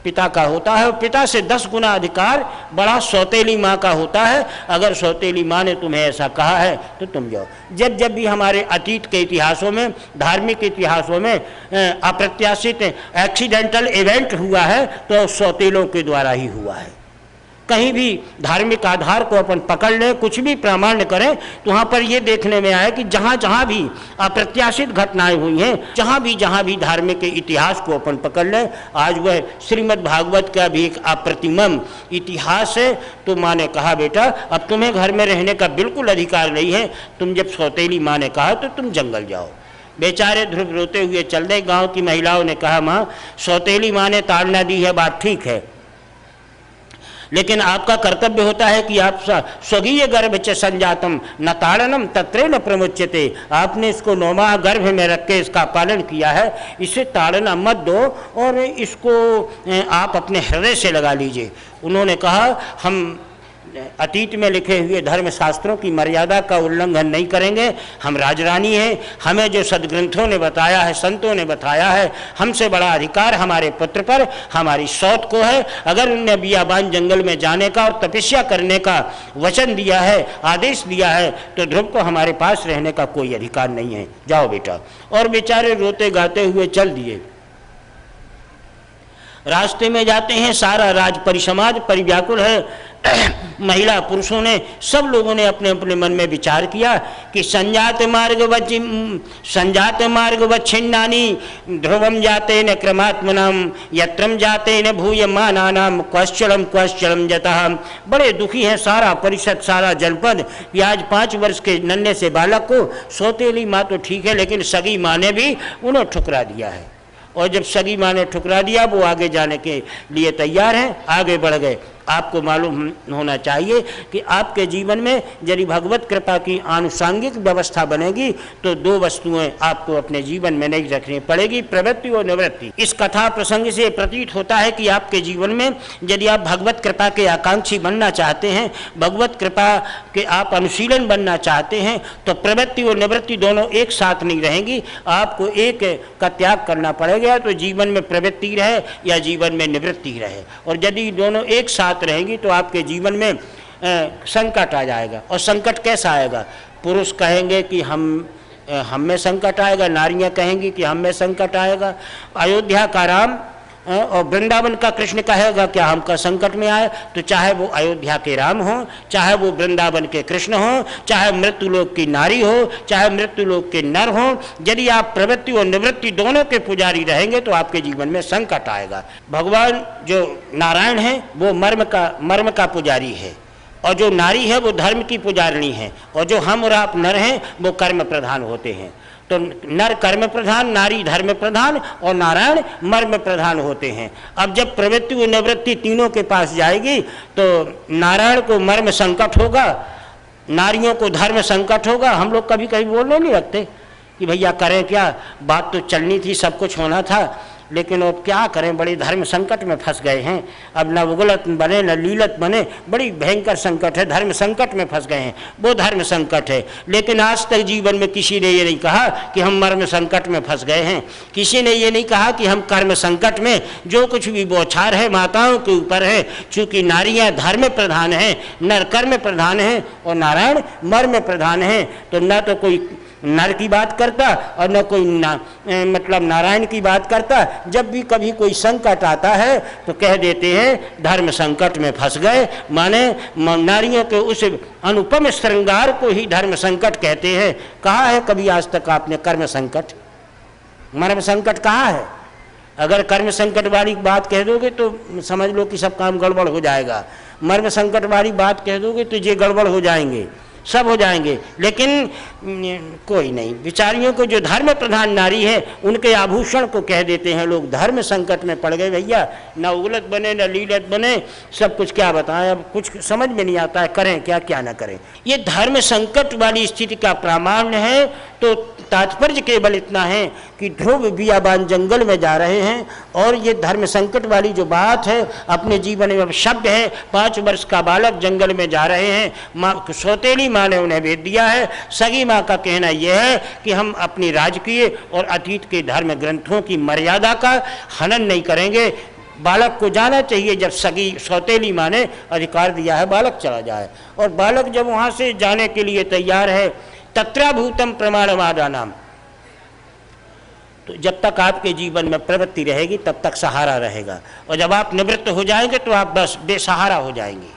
पिता का होता है, और पिता से 10 गुना अधिकार बड़ा सौतेली माँ का होता है। अगर सौतेली माँ ने तुम्हें ऐसा कहा है तो तुम जाओ। जब जब भी हमारे अतीत के इतिहासों में, धार्मिक इतिहासों में अप्रत्याशित एक्सीडेंटल इवेंट हुआ है तो सौतेलों के द्वारा ही हुआ है। कहीं भी धार्मिक आधार को अपन पकड़ लें, कुछ भी प्रामाण्य करें, तो वहाँ पर ये देखने में आया कि जहाँ जहाँ भी अप्रत्याशित घटनाएं हुई हैं, जहाँ भी धार्मिक के इतिहास को अपन पकड़ लें, आज वह श्रीमद् भागवत का भी एक अप्रतिमम इतिहास है। तो माँ ने कहा, बेटा अब तुम्हें घर में रहने का बिल्कुल अधिकार नहीं है, तुम जब सौतेली माँ ने कहा तो तुम जंगल जाओ। बेचारे ध्रुव रोते हुए चल रहे। गाँव की महिलाओं ने कहा, माँ सौतेली माँ ने ताड़ना दी है, बात ठीक है, लेकिन आपका कर्तव्य होता है कि आप स्वगीय गर्भ च संजातम न ताड़नम तत्रे न प्रमुच्यते, आपने इसको 9 माह गर्भ में रख के इसका पालन किया है, इसे ताड़ना मत दो और इसको आप अपने हृदय से लगा लीजिए। उन्होंने कहा, हम अतीत में लिखे हुए धर्म शास्त्रों की मर्यादा का उल्लंघन नहीं करेंगे, हम राजरानी हैं, हमें जो सदग्रंथों ने बताया है, संतों ने बताया है, हमसे बड़ा अधिकार हमारे पुत्र पर, हमारी सौत को है। अगर उनने बियाबान जंगल में जाने का और तपस्या करने का वचन दिया है, आदेश दिया है, तो ध्रुव को हमारे पास रहने का कोई अधिकार नहीं है, जाओ बेटा। और बेचारे रोते गाते हुए चल दिए। रास्ते में जाते हैं, सारा राज परिसमाज परिव्याकुल है। महिला पुरुषों ने, सब लोगों ने अपने अपने मन में विचार किया कि संजात मार्ग वच्छिन्नानि ध्रुवम जाते न क्रमात्मनाम यत्रम जाते न भूयमानानाम क्वश्चलम जतः। बड़े दुखी हैं सारा परिषद, सारा जनपद कि आज 5 वर्ष के नन्हे से बालक को सौतेली माँ तो ठीक है, लेकिन सगी माँ ने भी उन्हें ठुकरा दिया है। और जब सगी माँ ने ठुकरा दिया, वो आगे जाने के लिए तैयार हैं, आगे बढ़ गए। आपको मालूम होना चाहिए कि आपके जीवन में यदि भगवत कृपा की आनुषांगिक व्यवस्था बनेगी तो 2 वस्तुएं आपको अपने जीवन में नहीं रखनी पड़ेगी, प्रवृत्ति और निवृत्ति। इस कथा प्रसंग से प्रतीत होता है कि आपके जीवन में यदि आप भगवत कृपा के आकांक्षी बनना चाहते हैं, भगवत कृपा के आप अनुशीलन बनना चाहते हैं, तो प्रवृत्ति और निवृत्ति दोनों एक साथ नहीं रहेंगी, आपको एक का त्याग करना पड़ेगा। तो जीवन में प्रवृत्ति रहे या जीवन में निवृत्ति रहे, और यदि दोनों एक साथ रहेंगी तो आपके जीवन में संकट आ जाएगा। और संकट कैसा आएगा? पुरुष कहेंगे कि हम में संकट आएगा, नारियां कहेंगी कि हम में संकट आएगा। अयोध्या का राम और वृंदावन का कृष्ण कहेगा क्या हमका संकट में आए? तो चाहे वो अयोध्या के राम हो, चाहे वो वृंदावन के कृष्ण हो, चाहे मृत्युलोक की नारी हो, चाहे मृत्युलोक के नर हो, यदि आप प्रवृत्ति और निवृत्ति दोनों के पुजारी रहेंगे तो आपके जीवन में संकट आएगा। भगवान जो नारायण है वो मर्म का पुजारी है, और जो नारी है वो धर्म की पुजारिणी है, और जो हम और आप नर हैं वो कर्म प्रधान होते हैं। तो नर कर्म प्रधान, नारी धर्म प्रधान और नारायण मर्म प्रधान होते हैं। अब जब प्रवृत्ति और निवृत्ति तीनों के पास जाएगी तो नारायण को मर्म संकट होगा, नारियों को धर्म संकट होगा। हम लोग कभी कभी बोलने नहीं लगते कि भैया करें क्या, बात तो चलनी थी, सब कुछ होना था, लेकिन अब क्या करें, बड़ी धर्म संकट में फंस गए हैं। अब न उगलत बने न लीलत बने, बड़ी भयंकर संकट है, धर्म संकट में फंस गए हैं, वो धर्म संकट है। लेकिन आज तक जीवन में किसी ने ये नहीं कहा कि हम मर्म संकट में फंस गए हैं, किसी ने ये नहीं कहा कि हम कर्म संकट में, जो कुछ भी बौछार है माताओं के ऊपर है, चूँकि नारियाँ धर्म प्रधान हैं, नर कर्म प्रधान हैं और नारायण मर्म प्रधान हैं। तो न तो कोई नर की बात करता और न कोई मतलब नारायण की बात करता। जब भी कभी कोई संकट आता है तो कह देते हैं धर्म संकट में फंस गए, माने नारियों के उस अनुपम श्रृंगार को ही धर्म संकट कहते हैं। कहाँ है कभी आज तक आपने कर्म संकट, मर्म संकट कहाँ है? अगर कर्म संकट वाली बात कह दोगे तो समझ लो कि सब काम गड़बड़ हो जाएगा, मर्म संकट वाली बात कह दोगे तो ये गड़बड़ हो जाएंगे, सब हो जाएंगे। लेकिन कोई नहीं, बिचारियों को जो धर्म प्रधान नारी है उनके आभूषण को कह देते हैं लोग धर्म संकट में पड़ गए भैया, न उगलत बने न लीलत बने, सब कुछ क्या बताएं, अब कुछ समझ में नहीं आता है, करें क्या क्या न करें। ये धर्म संकट वाली स्थिति का प्रामाण्य है। तो तात्पर्य केवल इतना है कि ध्रुव बियाबान जंगल में जा रहे हैं और ये धर्म संकट वाली जो बात है अपने जीवन में शब्द है। 5 वर्ष का बालक जंगल में जा रहे हैं, माँ सौतेली माँ ने उन्हें भेज दिया है। सगी माँ का कहना यह है कि हम अपनी राजकीय और अतीत के धर्म ग्रंथों की मर्यादा का हनन नहीं करेंगे। बालक को जाना चाहिए, जब सगी सौतेली माँ ने अधिकार दिया है बालक चला जाए। और बालक जब वहाँ से जाने के लिए तैयार है, तत्राभूतम प्रमाणवादानाम, तो जब तक आपके जीवन में प्रवृत्ति रहेगी तब तक सहारा रहेगा, और जब आप निवृत्त हो जाएंगे तो आप बस बेसहारा हो जाएंगे।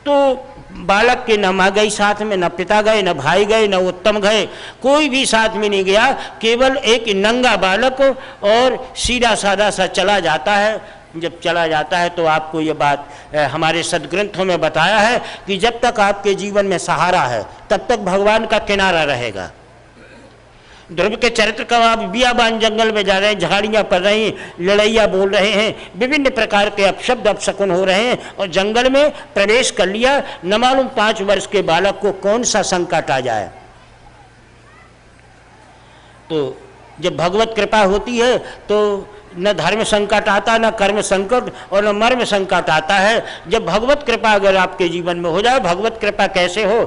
तो बालक के न माँ गई साथ में, न पिता गए, न भाई गए, न उत्तम गए, कोई भी साथ में नहीं गया, केवल एक नंगा बालक और सीधा साधा सा चला जाता है। जब चला जाता है तो आपको ये बात हमारे सदग्रंथों में बताया है कि जब तक आपके जीवन में सहारा है तब तक भगवान का किनारा रहेगा। ध्रुव के चरित्र का आप बियाबान जंगल में जा रहे हैं, झाड़ियाँ पड़ रही हैं, लड़ैया बोल रहे हैं, विभिन्न प्रकार के अपशब्द अपशकुन हो रहे हैं, और जंगल में प्रवेश कर लिया। न मालूम 5 वर्ष के बालक को कौन सा संकट आ जाए। तो जब भगवत कृपा होती है तो न धर्म संकट आता, न कर्म संकट, और न मर्म संकट आता है। जब भगवत कृपा अगर आपके जीवन में हो जाए, भगवत कृपा कैसे हो?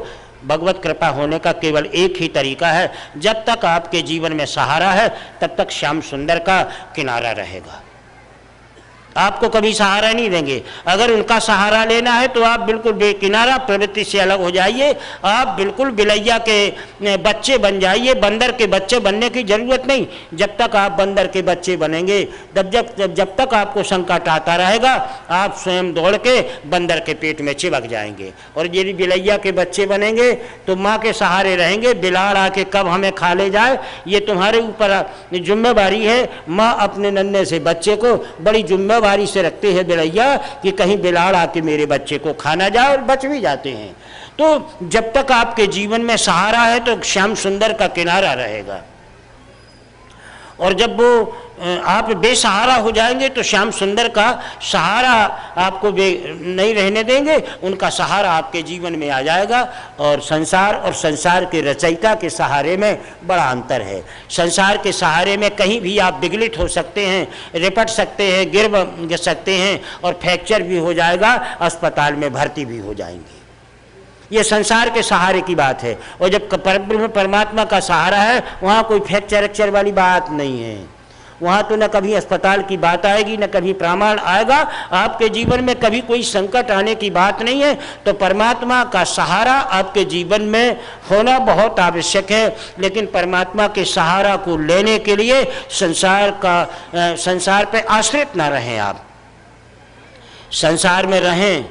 भगवत कृपा होने का केवल एक ही तरीका है, जब तक आपके जीवन में सहारा है तब तक श्याम सुंदर का किनारा रहेगा। आपको कभी सहारा नहीं देंगे। अगर उनका सहारा लेना है तो आप बिल्कुल बेकिनारा प्रवृत्ति से अलग हो जाइए, आप बिल्कुल बिलैया के बच्चे बन जाइए। बंदर के बच्चे बनने की जरूरत नहीं। जब तक आप बंदर के बच्चे बनेंगे जब तक आपको संकट आता रहेगा, आप स्वयं दौड़ के बंदर के पेट में चिपक जाएंगे। और यदि बिलैया के बच्चे बनेंगे तो माँ के सहारे रहेंगे। बिलाड़ आके कब हमें खा ले जाए ये तुम्हारे ऊपर जिम्मेवारी है। माँ अपने नन्हे से बच्चे को बड़ी जिम्मेवारी से रखते हैं बिलैया कि कहीं बिलाड़ आके मेरे बच्चे को खा ना जाए, और बच भी जाते हैं। तो जब तक आपके जीवन में सहारा है तो श्याम सुंदर का किनारा रहेगा, और जब वो आप बेसहारा हो जाएंगे तो श्याम सुंदर का सहारा आपको नहीं रहने देंगे, उनका सहारा आपके जीवन में आ जाएगा। और संसार के रचयिता के सहारे में बड़ा अंतर है। संसार के सहारे में कहीं भी आप विगलित हो सकते हैं, रिपट सकते हैं, गिर सकते हैं, और फ्रैक्चर भी हो जाएगा, अस्पताल में भर्ती भी हो जाएंगे। ये संसार के सहारे की बात है। और जब परब्रह्म परमात्मा का सहारा है वहाँ कोई फ्रैक्चर वाली बात नहीं है। वहाँ तो न कभी अस्पताल की बात आएगी, न कभी प्रमाण आएगा। आपके जीवन में कभी कोई संकट आने की बात नहीं है। तो परमात्मा का सहारा आपके जीवन में होना बहुत आवश्यक है। लेकिन परमात्मा के सहारा को लेने के लिए संसार पे आश्रित ना रहें। आप संसार में रहें,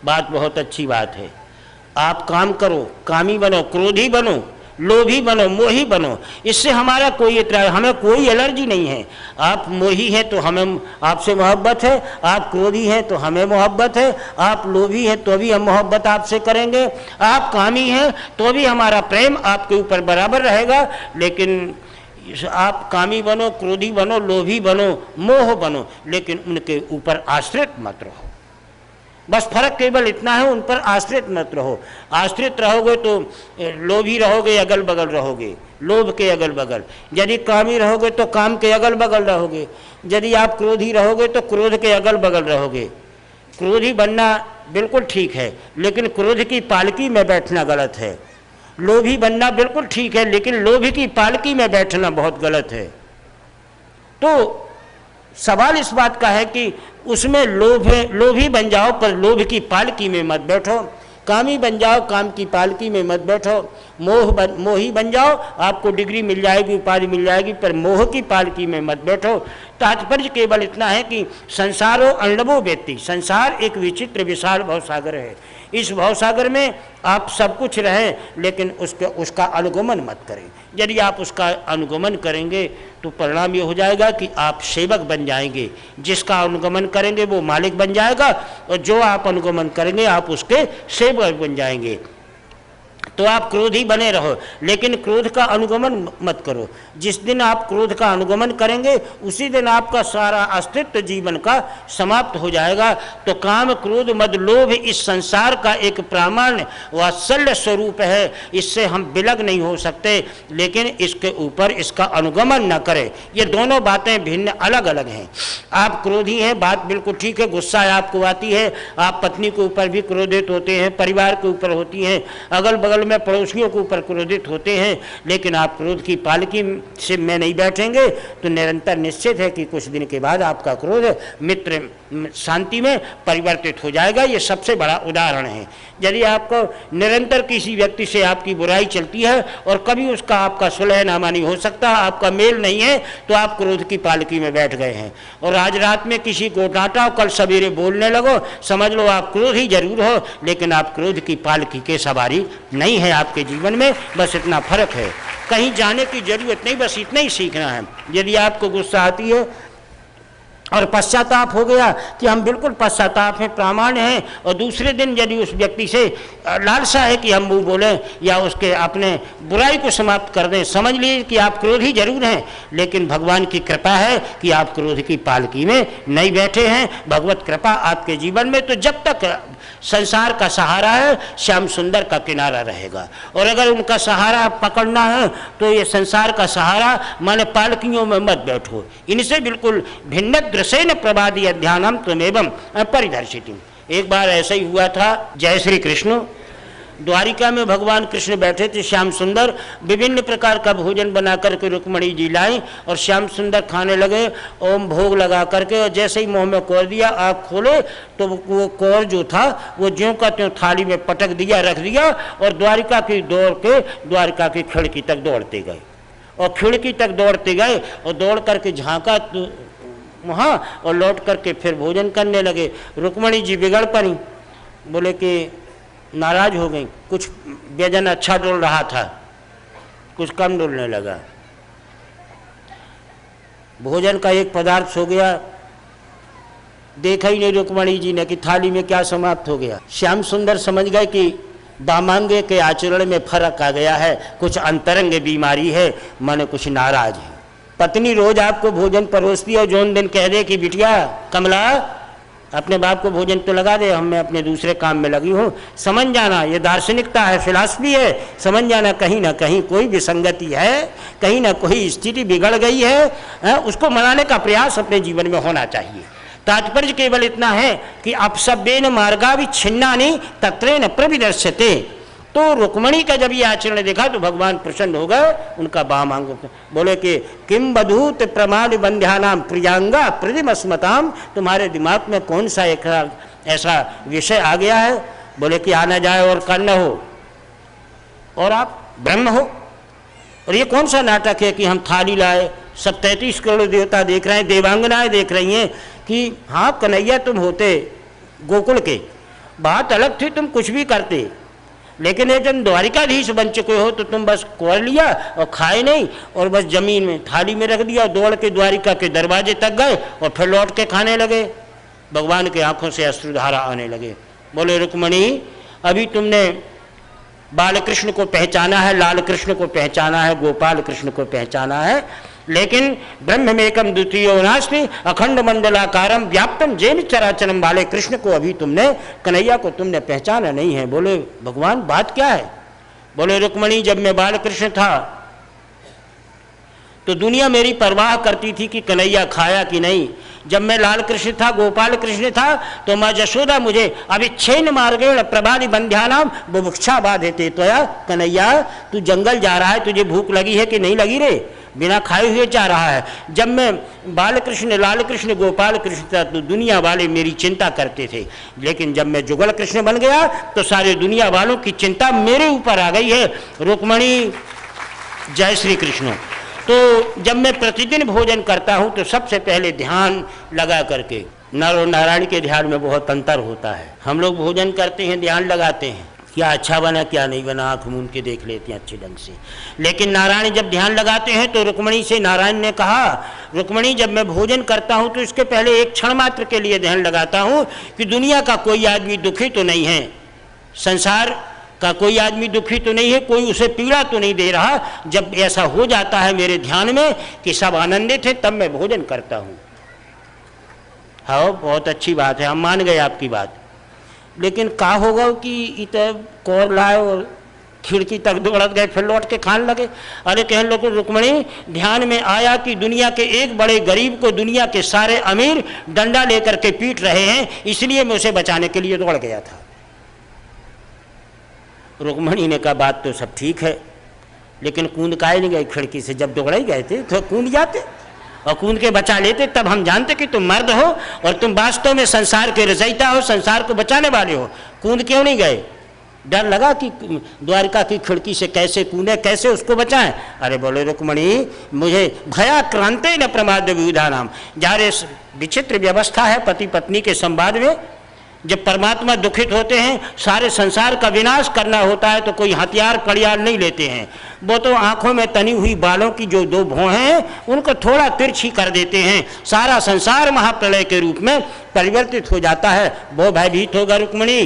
बात बहुत अच्छी बात है। आप काम करो, कामी बनो, क्रोधी बनो, लोभी बनो, मोही बनो, इससे हमारा हमें कोई एलर्जी नहीं है। आप मोही हैं तो हमें आपसे मोहब्बत है, आप क्रोधी हैं तो हमें मोहब्बत है, आप लोभी हैं तो भी हम मोहब्बत आपसे करेंगे, आप कामी हैं तो भी हमारा प्रेम आपके ऊपर बराबर रहेगा। लेकिन आप कामी बनो, क्रोधी बनो, लोभी बनो, मोह बनो, लेकिन उनके ऊपर आश्रित मत रहो। बस फर्क केवल इतना है, उन पर आश्रित मत रहो। आश्रित रहोगे तो लोभी रहोगे, अगल बगल रहोगे, लोभ के अगल बगल। यदि कामी रहोगे तो काम के अगल बगल रहोगे। यदि आप क्रोधी रहोगे तो क्रोध के अगल बगल रहोगे। क्रोधी बनना बिल्कुल ठीक है, लेकिन क्रोध की पालकी में बैठना गलत है। लोभी बनना बिल्कुल ठीक है, लेकिन लोभी की पालकी में बैठना बहुत गलत है। तो सवाल इस बात का है कि उसमें लोभी बन जाओ पर लोभ की पालकी में मत बैठो, कामी बन जाओ, काम की पालकी में मत बैठो, मोही बन जाओ, आपको डिग्री मिल जाएगी, उपाधि मिल जाएगी, पर मोह की पालकी में मत बैठो। तात्पर्य केवल इतना है कि संसारो अर्णवो वेत्ति, संसार एक विचित्र विशाल भवसागर है। इस भवसागर में आप सब कुछ रहें, लेकिन उसका अनुगमन मत करें। यदि आप उसका अनुगमन करेंगे तो परिणाम ये हो जाएगा कि आप सेवक बन जाएंगे। जिसका अनुगमन करेंगे वो मालिक बन जाएगा, और जो आप अनुगमन करेंगे आप उसके सेवक बन जाएंगे। तो आप क्रोधी बने रहो, लेकिन क्रोध का अनुगमन मत करो। जिस दिन आप क्रोध का अनुगमन करेंगे उसी दिन आपका सारा अस्तित्व जीवन का समाप्त हो जाएगा। तो काम, क्रोध, मद, लोभ इस संसार का एक प्रामाण्य वात्सल्य स्वरूप है, इससे हम विलग नहीं हो सकते, लेकिन इसके ऊपर इसका अनुगमन न करें। ये दोनों बातें भिन्न अलग अलग हैं। आप क्रोधी हैं, बात बिल्कुल ठीक है, गुस्सा आपको आती है, आप पत्नी के ऊपर भी क्रोधित होते हैं, परिवार के ऊपर होती हैं, अगल बगल केवल में पड़ोसियों के ऊपर क्रोधित होते हैं, लेकिन आप क्रोध की पालकी से में नहीं बैठेंगे तो निरंतर निश्चित है कि कुछ दिन के बाद आपका क्रोध मित्र शांति में परिवर्तित हो जाएगा। ये सबसे बड़ा उदाहरण है। यदि आपको निरंतर किसी व्यक्ति से आपकी बुराई चलती है और कभी उसका आपका सुलहनामा नहीं हो सकता, आपका मेल नहीं है, तो आप क्रोध की पालकी में बैठ गए हैं। और आज रात में किसी को डांटा और कल सवेरे बोलने लगो, समझ लो आप क्रोधी जरूर हो, लेकिन आप क्रोध की पालकी के सवारी नहीं है आपके जीवन में। बस इतना फर्क है, कहीं जाने की जरूरत नहीं, बस इतना ही सीखना है। यदि आपको गुस्सा आती है और पश्चाताप हो गया कि हम बिल्कुल पश्चाताप में प्रामाण्य हैं, और दूसरे दिन यदि उस व्यक्ति से लालसा है कि हम मुँह बोलें या उसके अपने बुराई को समाप्त कर दें, समझ लीजिए कि आप क्रोधी जरूर हैं, लेकिन भगवान की कृपा है कि आप क्रोध की पालकी में नहीं बैठे हैं। भगवत कृपा आपके जीवन में, तो जब तक संसार का सहारा है श्याम सुंदर का किनारा रहेगा। और अगर उनका सहारा पकड़ना है तो ये संसार का सहारा माने पालकियों में मत बैठो, इनसे बिल्कुल भिन्न दृश्येन प्रबादी अध्यानम त्वमेवं परिदर्शितुम। एक बार ऐसा ही हुआ था, जय श्री कृष्ण। द्वारिका में भगवान कृष्ण बैठे थे, श्याम सुंदर विभिन्न प्रकार का भोजन बना करके रुक्मणी जी लाई और श्याम सुंदर खाने लगे, ओम भोग लगा करके। और जैसे ही मुंह में कौर दिया, आँख खोले तो वो कौर जो था वो ज्यों का त्यों थाली में पटक दिया, रख दिया, और द्वारिका की दौड़ के द्वारिका की खिड़की तक दौड़ते गए। और खिड़की तक दौड़ते गए और दौड़ करके झाँका वहाँ और लौट करके फिर भोजन करने लगे। रुक्मणी जी बिगड़ पड़ी, बोले कि नाराज हो गई, कुछ व्यंजन अच्छा डोल रहा था, कुछ कम डोलने लगा। भोजन का एक पदार्थ हो गया, देखा ही नहीं रुक्मणी जी ने कि थाली में क्या समाप्त हो गया। श्याम सुंदर समझ गए कि बामांगे के आचरण में फर्क आ गया है, कुछ अंतरंग बीमारी है, माने कुछ नाराज है। पत्नी रोज आपको भोजन परोसती है और जौन दिन कह दे कि बिटिया कमला अपने बाप को भोजन तो लगा दे, मैं अपने दूसरे काम में लगी हूँ, समझ जाना ये दार्शनिकता है, फिलॉसफी है, समझ जाना कहीं ना कहीं कोई विसंगति है, कहीं ना कोई स्थिति बिगड़ गई है। उसको मनाने का प्रयास अपने जीवन में होना चाहिए। तात्पर्य केवल इतना है कि अपशब्देन मार्गाविच्छिन्नानि तत्रेण प्रविदर्श्यते। तो रुक्मणी का जब ये आचरण देखा तो भगवान प्रसन्न हो गए, उनका बाम अंग बोले कि किम बधूत प्रमाद बंध्यानाम प्रियांगा प्रतिमस्मताम, तुम्हारे दिमाग में कौन सा एक ऐसा विषय आ गया है, बोले कि आना जाए और कर्ण हो और आप ब्रह्म हो। और ये कौन सा नाटक है कि हम थाली लाए, सब 33 करोड़ देवता देख रहे हैं, देवांगनाएं देख रही हैं कि हाँ कन्हैया तुम होते गोकुल के, बात अलग थी, तुम कुछ भी करते, लेकिन एक जन द्वारिकाधीश बन चुके हो तो तुम बस कोर लिया और खाए नहीं और बस जमीन में थाली में रख दिया, दौड़ के द्वारिका के दरवाजे तक गए और फिर लौट के खाने लगे। भगवान के आंखों से अश्रुधारा आने लगे। बोले रुक्मणी अभी तुमने बाल कृष्ण को पहचाना है, लाल कृष्ण को पहचाना है, गोपाल कृष्ण को पहचाना है, लेकिन ब्रह्ममेकम द्वितीयो नास्ति अखंड मंडलाकारम व्याप्तम जैन चराचरम वाले कृष्ण को अभी तुमने, कन्हैया को तुमने पहचाना नहीं है। बोले भगवान बात क्या है? बोले रुक्मणी जब मैं बाल कृष्ण था तो दुनिया मेरी परवाह करती थी कि कन्हैया खाया कि नहीं। जब मैं लाल कृष्ण था, गोपाल कृष्ण था, तो माँ जशोदा मुझे अविच्छेन्न मार्गेण प्रभाति बंध्यानाम बुभुक्षा बाधेते। तो या कन्हैया तू जंगल जा रहा है, तुझे भूख लगी है कि नहीं लगी रे, बिना खाए हुए जा रहा है। जब मैं बाल कृष्ण, लाल कृष्ण, गोपाल कृष्ण था तो दुनिया वाले मेरी चिंता करते थे, लेकिन जब मैं जुगल कृष्ण बन गया तो सारे दुनिया वालों की चिंता मेरे ऊपर आ गई है। रुक्मणी जय श्री कृष्ण। तो जब मैं प्रतिदिन भोजन करता हूँ तो सबसे पहले ध्यान लगा करके, नर और नारायण के ध्यान में बहुत अंतर होता है। हम लोग भोजन करते हैं, ध्यान लगाते हैं, क्या अच्छा बना क्या नहीं बना, आँख मूंद के देख लेते हैं अच्छे ढंग से, लेकिन नारायण जब ध्यान लगाते हैं तो रुक्मणी से नारायण ने कहा, रुक्मणी जब मैं भोजन करता हूँ तो इसके पहले एक क्षण मात्र के लिए ध्यान लगाता हूँ कि दुनिया का कोई आदमी दुखी तो नहीं है, संसार का कोई आदमी दुखी तो नहीं है, कोई उसे पीड़ा तो नहीं दे रहा। जब ऐसा हो जाता है मेरे ध्यान में कि सब आनंदित है, तब मैं भोजन करता हूँ। हाँ बहुत अच्छी बात है, हम मान गए आपकी बात, लेकिन का होगा कि इत कौर लाए और खिड़की तक दौड़त गए फिर लौट के खाने लगे। अरे कहने लोग रुक्मणी ध्यान में आया कि दुनिया के एक बड़े गरीब को दुनिया के सारे अमीर डंडा लेकर के पीट रहे हैं, इसलिए मैं उसे बचाने के लिए दौड़ गया था। रुक्मणी ने कहा बात तो सब ठीक है, लेकिन कूद काहे नहीं गए खिड़की से? जब दुगड़े गए थे तो कूद जाते और कूद के बचा लेते, तब हम जानते कि तुम मर्द हो और तुम वास्तव में संसार के रचयिता हो, संसार को बचाने वाले हो। कूद क्यों नहीं गए? डर लगा कि द्वारिका की खिड़की से कैसे कूदे, कैसे उसको बचाएं। अरे बोले रुक्मणी, मुझे भयाक्रांते न प्रमाद विविधा नाम। जारे विचित्र व्यवस्था है पति पत्नी के संवाद में। जब परमात्मा दुखित होते हैं, सारे संसार का विनाश करना होता है, तो कोई हथियार कड़ियाल नहीं लेते हैं। वो तो आंखों में तनी हुई बालों की जो दो भौं हैं उनको थोड़ा तिरछी कर देते हैं, सारा संसार महाप्रलय के रूप में परिवर्तित हो जाता है। वो भयभीत होगा रुक्मणी।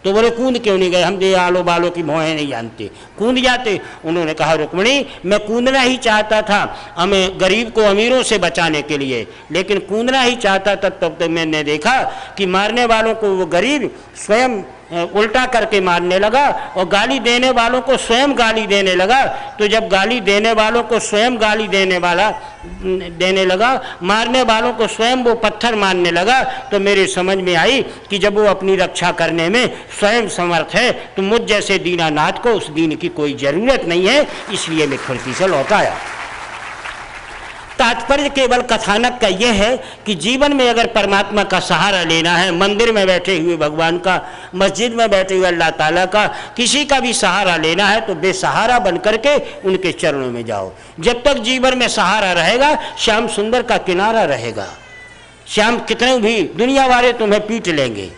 तो बोले कूद क्यों नहीं गए? हम ये आलो बालों की भौहें नहीं जानते, कूद जाते। उन्होंने कहा रुक्मणी, मैं कूदना ही चाहता था हमें गरीब को अमीरों से बचाने के लिए, लेकिन कूदना ही चाहता था, तब तक मैंने देखा कि मारने वालों को वो गरीब स्वयं उल्टा करके मारने लगा और गाली देने वालों को स्वयं गाली देने लगा। तो जब गाली देने वालों को स्वयं गाली देने लगा, मारने वालों को स्वयं वो पत्थर मारने लगा, तो मेरे समझ में आई कि जब वो अपनी रक्षा करने में स्वयं समर्थ है, तो मुझ जैसे दीनानाथ को उस दीन की कोई ज़रूरत नहीं है, इसलिए मैं खिड़की से लौट आया। तात्पर्य केवल कथानक का यह है कि जीवन में अगर परमात्मा का सहारा लेना है, मंदिर में बैठे हुए भगवान का, मस्जिद में बैठे हुए अल्लाह ताला का, किसी का भी सहारा लेना है तो बेसहारा बन करके उनके चरणों में जाओ। जब तक जीवन में सहारा रहेगा, श्याम सुंदर का किनारा रहेगा। श्याम कितने भी दुनिया वाले तुम्हें पीट लेंगे,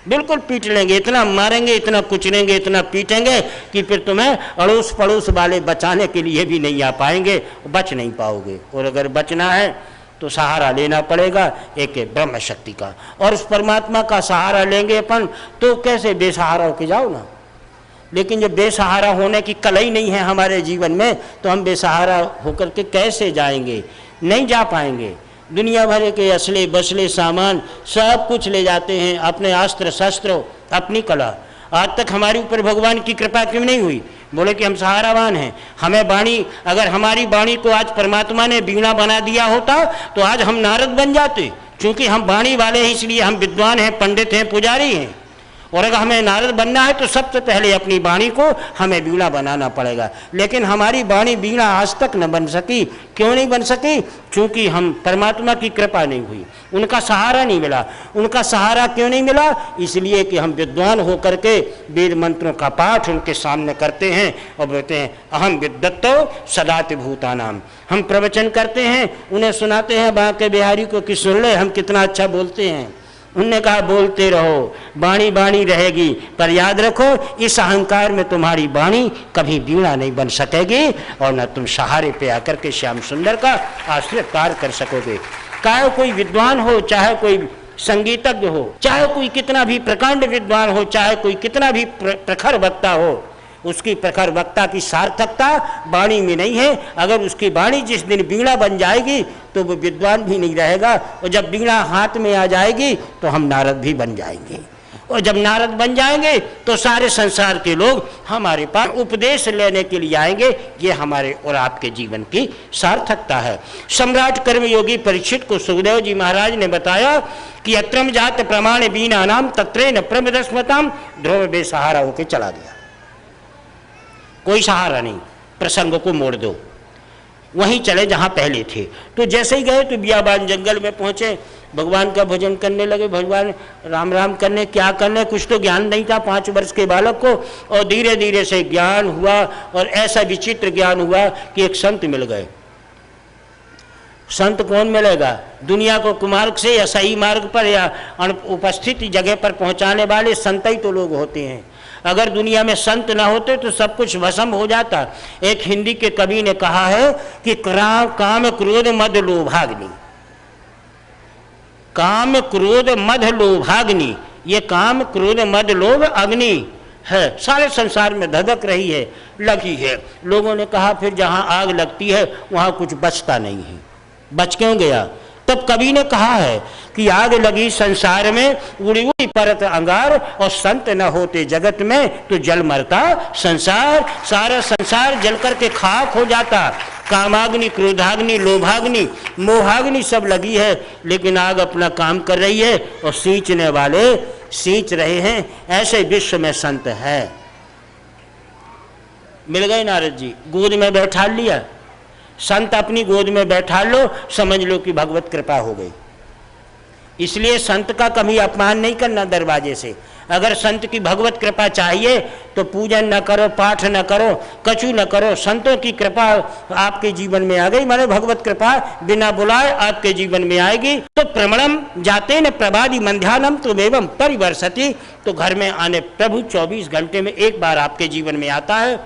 बिल्कुल पीट लेंगे, इतना मारेंगे, इतना कुचलेंगे, इतना पीटेंगे कि फिर तुम्हें अड़ोस पड़ोस वाले बचाने के लिए भी नहीं आ पाएंगे, बच नहीं पाओगे। और अगर बचना है तो सहारा लेना पड़ेगा एक ब्रह्म शक्ति का, और उस परमात्मा का सहारा लेंगे अपन तो कैसे बेसहारा होके जाओ ना। लेकिन जब बेसहारा होने की कला ही नहीं है हमारे जीवन में, तो हम बेसहारा होकर के कैसे जाएंगे? नहीं जा पाएंगे। दुनिया भर के असले बसले सामान सब कुछ ले जाते हैं, अपने अस्त्र शस्त्र, अपनी कला। आज तक हमारे ऊपर भगवान की कृपा क्यों नहीं हुई? बोले कि हम सहारावान हैं। हमें वाणी, अगर हमारी वाणी को आज परमात्मा ने वीणा बना दिया होता तो आज हम नारद बन जाते। क्योंकि हम वाणी वाले हैं, इसलिए हम विद्वान हैं, पंडित हैं, पुजारी हैं। और अगर हमें नारद बनना है तो सबसे पहले अपनी वाणी को हमें वीणा बनाना पड़ेगा। लेकिन हमारी वाणी वीणा आज तक न बन सकी। क्यों नहीं बन सकी? क्योंकि हम परमात्मा की कृपा नहीं हुई, उनका सहारा नहीं मिला। उनका सहारा क्यों नहीं मिला? इसलिए कि हम विद्वान होकर के वेद मंत्रों का पाठ उनके सामने करते हैं और बोलते हैं अहम विद्वत्तो सदाति भूतानाम। हम प्रवचन करते हैं, उन्हें सुनाते हैं बांके बिहारी को कि सुन ले हम कितना अच्छा बोलते हैं। उनने कहा बोलते रहो, वाणी वाणी रहेगी, पर याद रखो इस अहंकार में तुम्हारी वाणी कभी वीणा नहीं बन सकेगी और न तुम सहारे पे आकर के श्याम सुंदर का आश्रय पार कर सकोगे। चाहे कोई विद्वान हो, चाहे कोई संगीतज्ञ हो, चाहे कोई कितना भी प्रकांड विद्वान हो, चाहे कोई कितना भी प्रखर वक्ता हो, उसकी प्रखर वक्ता की सार्थकता वाणी में नहीं है। अगर उसकी वाणी जिस दिन वीणा बन जाएगी तो वो विद्वान भी नहीं रहेगा, और जब वीणा हाथ में आ जाएगी तो हम नारद भी बन जाएंगे। और जब नारद बन जाएंगे तो सारे संसार के लोग हमारे पास उपदेश लेने के लिए आएंगे। ये हमारे और आपके जीवन की सार्थकता है। सम्राट कर्मयोगी परीक्षित को सुखदेव जी महाराज ने बताया कि अत्रम जात प्रमाण बीना नाम तत्रेन प्रमदस्मताम। ध्रुव बेसहारा होकर चला गया, कोई सहारा नहीं, प्रसंग को मोड़ दो, वहीं चले जहाँ पहले थे। तो जैसे ही गए तो बियाबान जंगल में पहुँचे, भगवान का भजन करने लगे, भगवान राम राम करने, क्या करने, कुछ तो ज्ञान नहीं था 5 वर्ष के बालक को। और धीरे धीरे से ज्ञान हुआ, और ऐसा विचित्र ज्ञान हुआ कि एक संत मिल गए। संत कौन मिलेगा? दुनिया को कुमार्ग से या सही मार्ग पर या उपस्थित जगह पर पहुँचाने वाले संत ही तो लोग होते हैं। अगर दुनिया में संत ना होते तो सब कुछ भस्म हो जाता। एक हिंदी के कवि ने कहा है कि काम क्रोध मद लोभाग्नि, काम क्रोध मद लोभाग्नि, ये काम क्रोध मद लोभ अग्नि है, सारे संसार में धधक रही है, लगी है। लोगों ने कहा फिर जहां आग लगती है वहां कुछ बचता नहीं है, बच क्यों गया? तब कवि ने कहा है कि आग लगी संसार में, उड़ी उड़ी परत अंगार, और संत न होते जगत में तो जल मरता संसार। सारा संसार जल करके खाक हो जाता। कामाग्नि, क्रोधाग्नि, लोभाग्नि, मोहाग्नि सब लगी है, लेकिन आग अपना काम कर रही है, और सींचने वाले सींच रहे हैं, ऐसे विश्व में संत है। मिल गए नारद जी, गोद में बैठा लिया, संत अपनी गोद में बैठा लो, समझ लो कि भगवत कृपा हो गई। इसलिए संत का कभी अपमान नहीं करना दरवाजे से। अगर संत की भगवत कृपा चाहिए तो पूजन न करो, पाठ न करो, कछु न करो, संतों की कृपा आपके जीवन में आ गई, माने भगवत कृपा बिना बुलाए आपके जीवन में आएगी। तो प्रमणम जाते न प्रभादी मंध्यानम तो एवं परिवर्षति, तो घर में आने प्रभु 24 घंटे में एक बार आपके जीवन में आता है,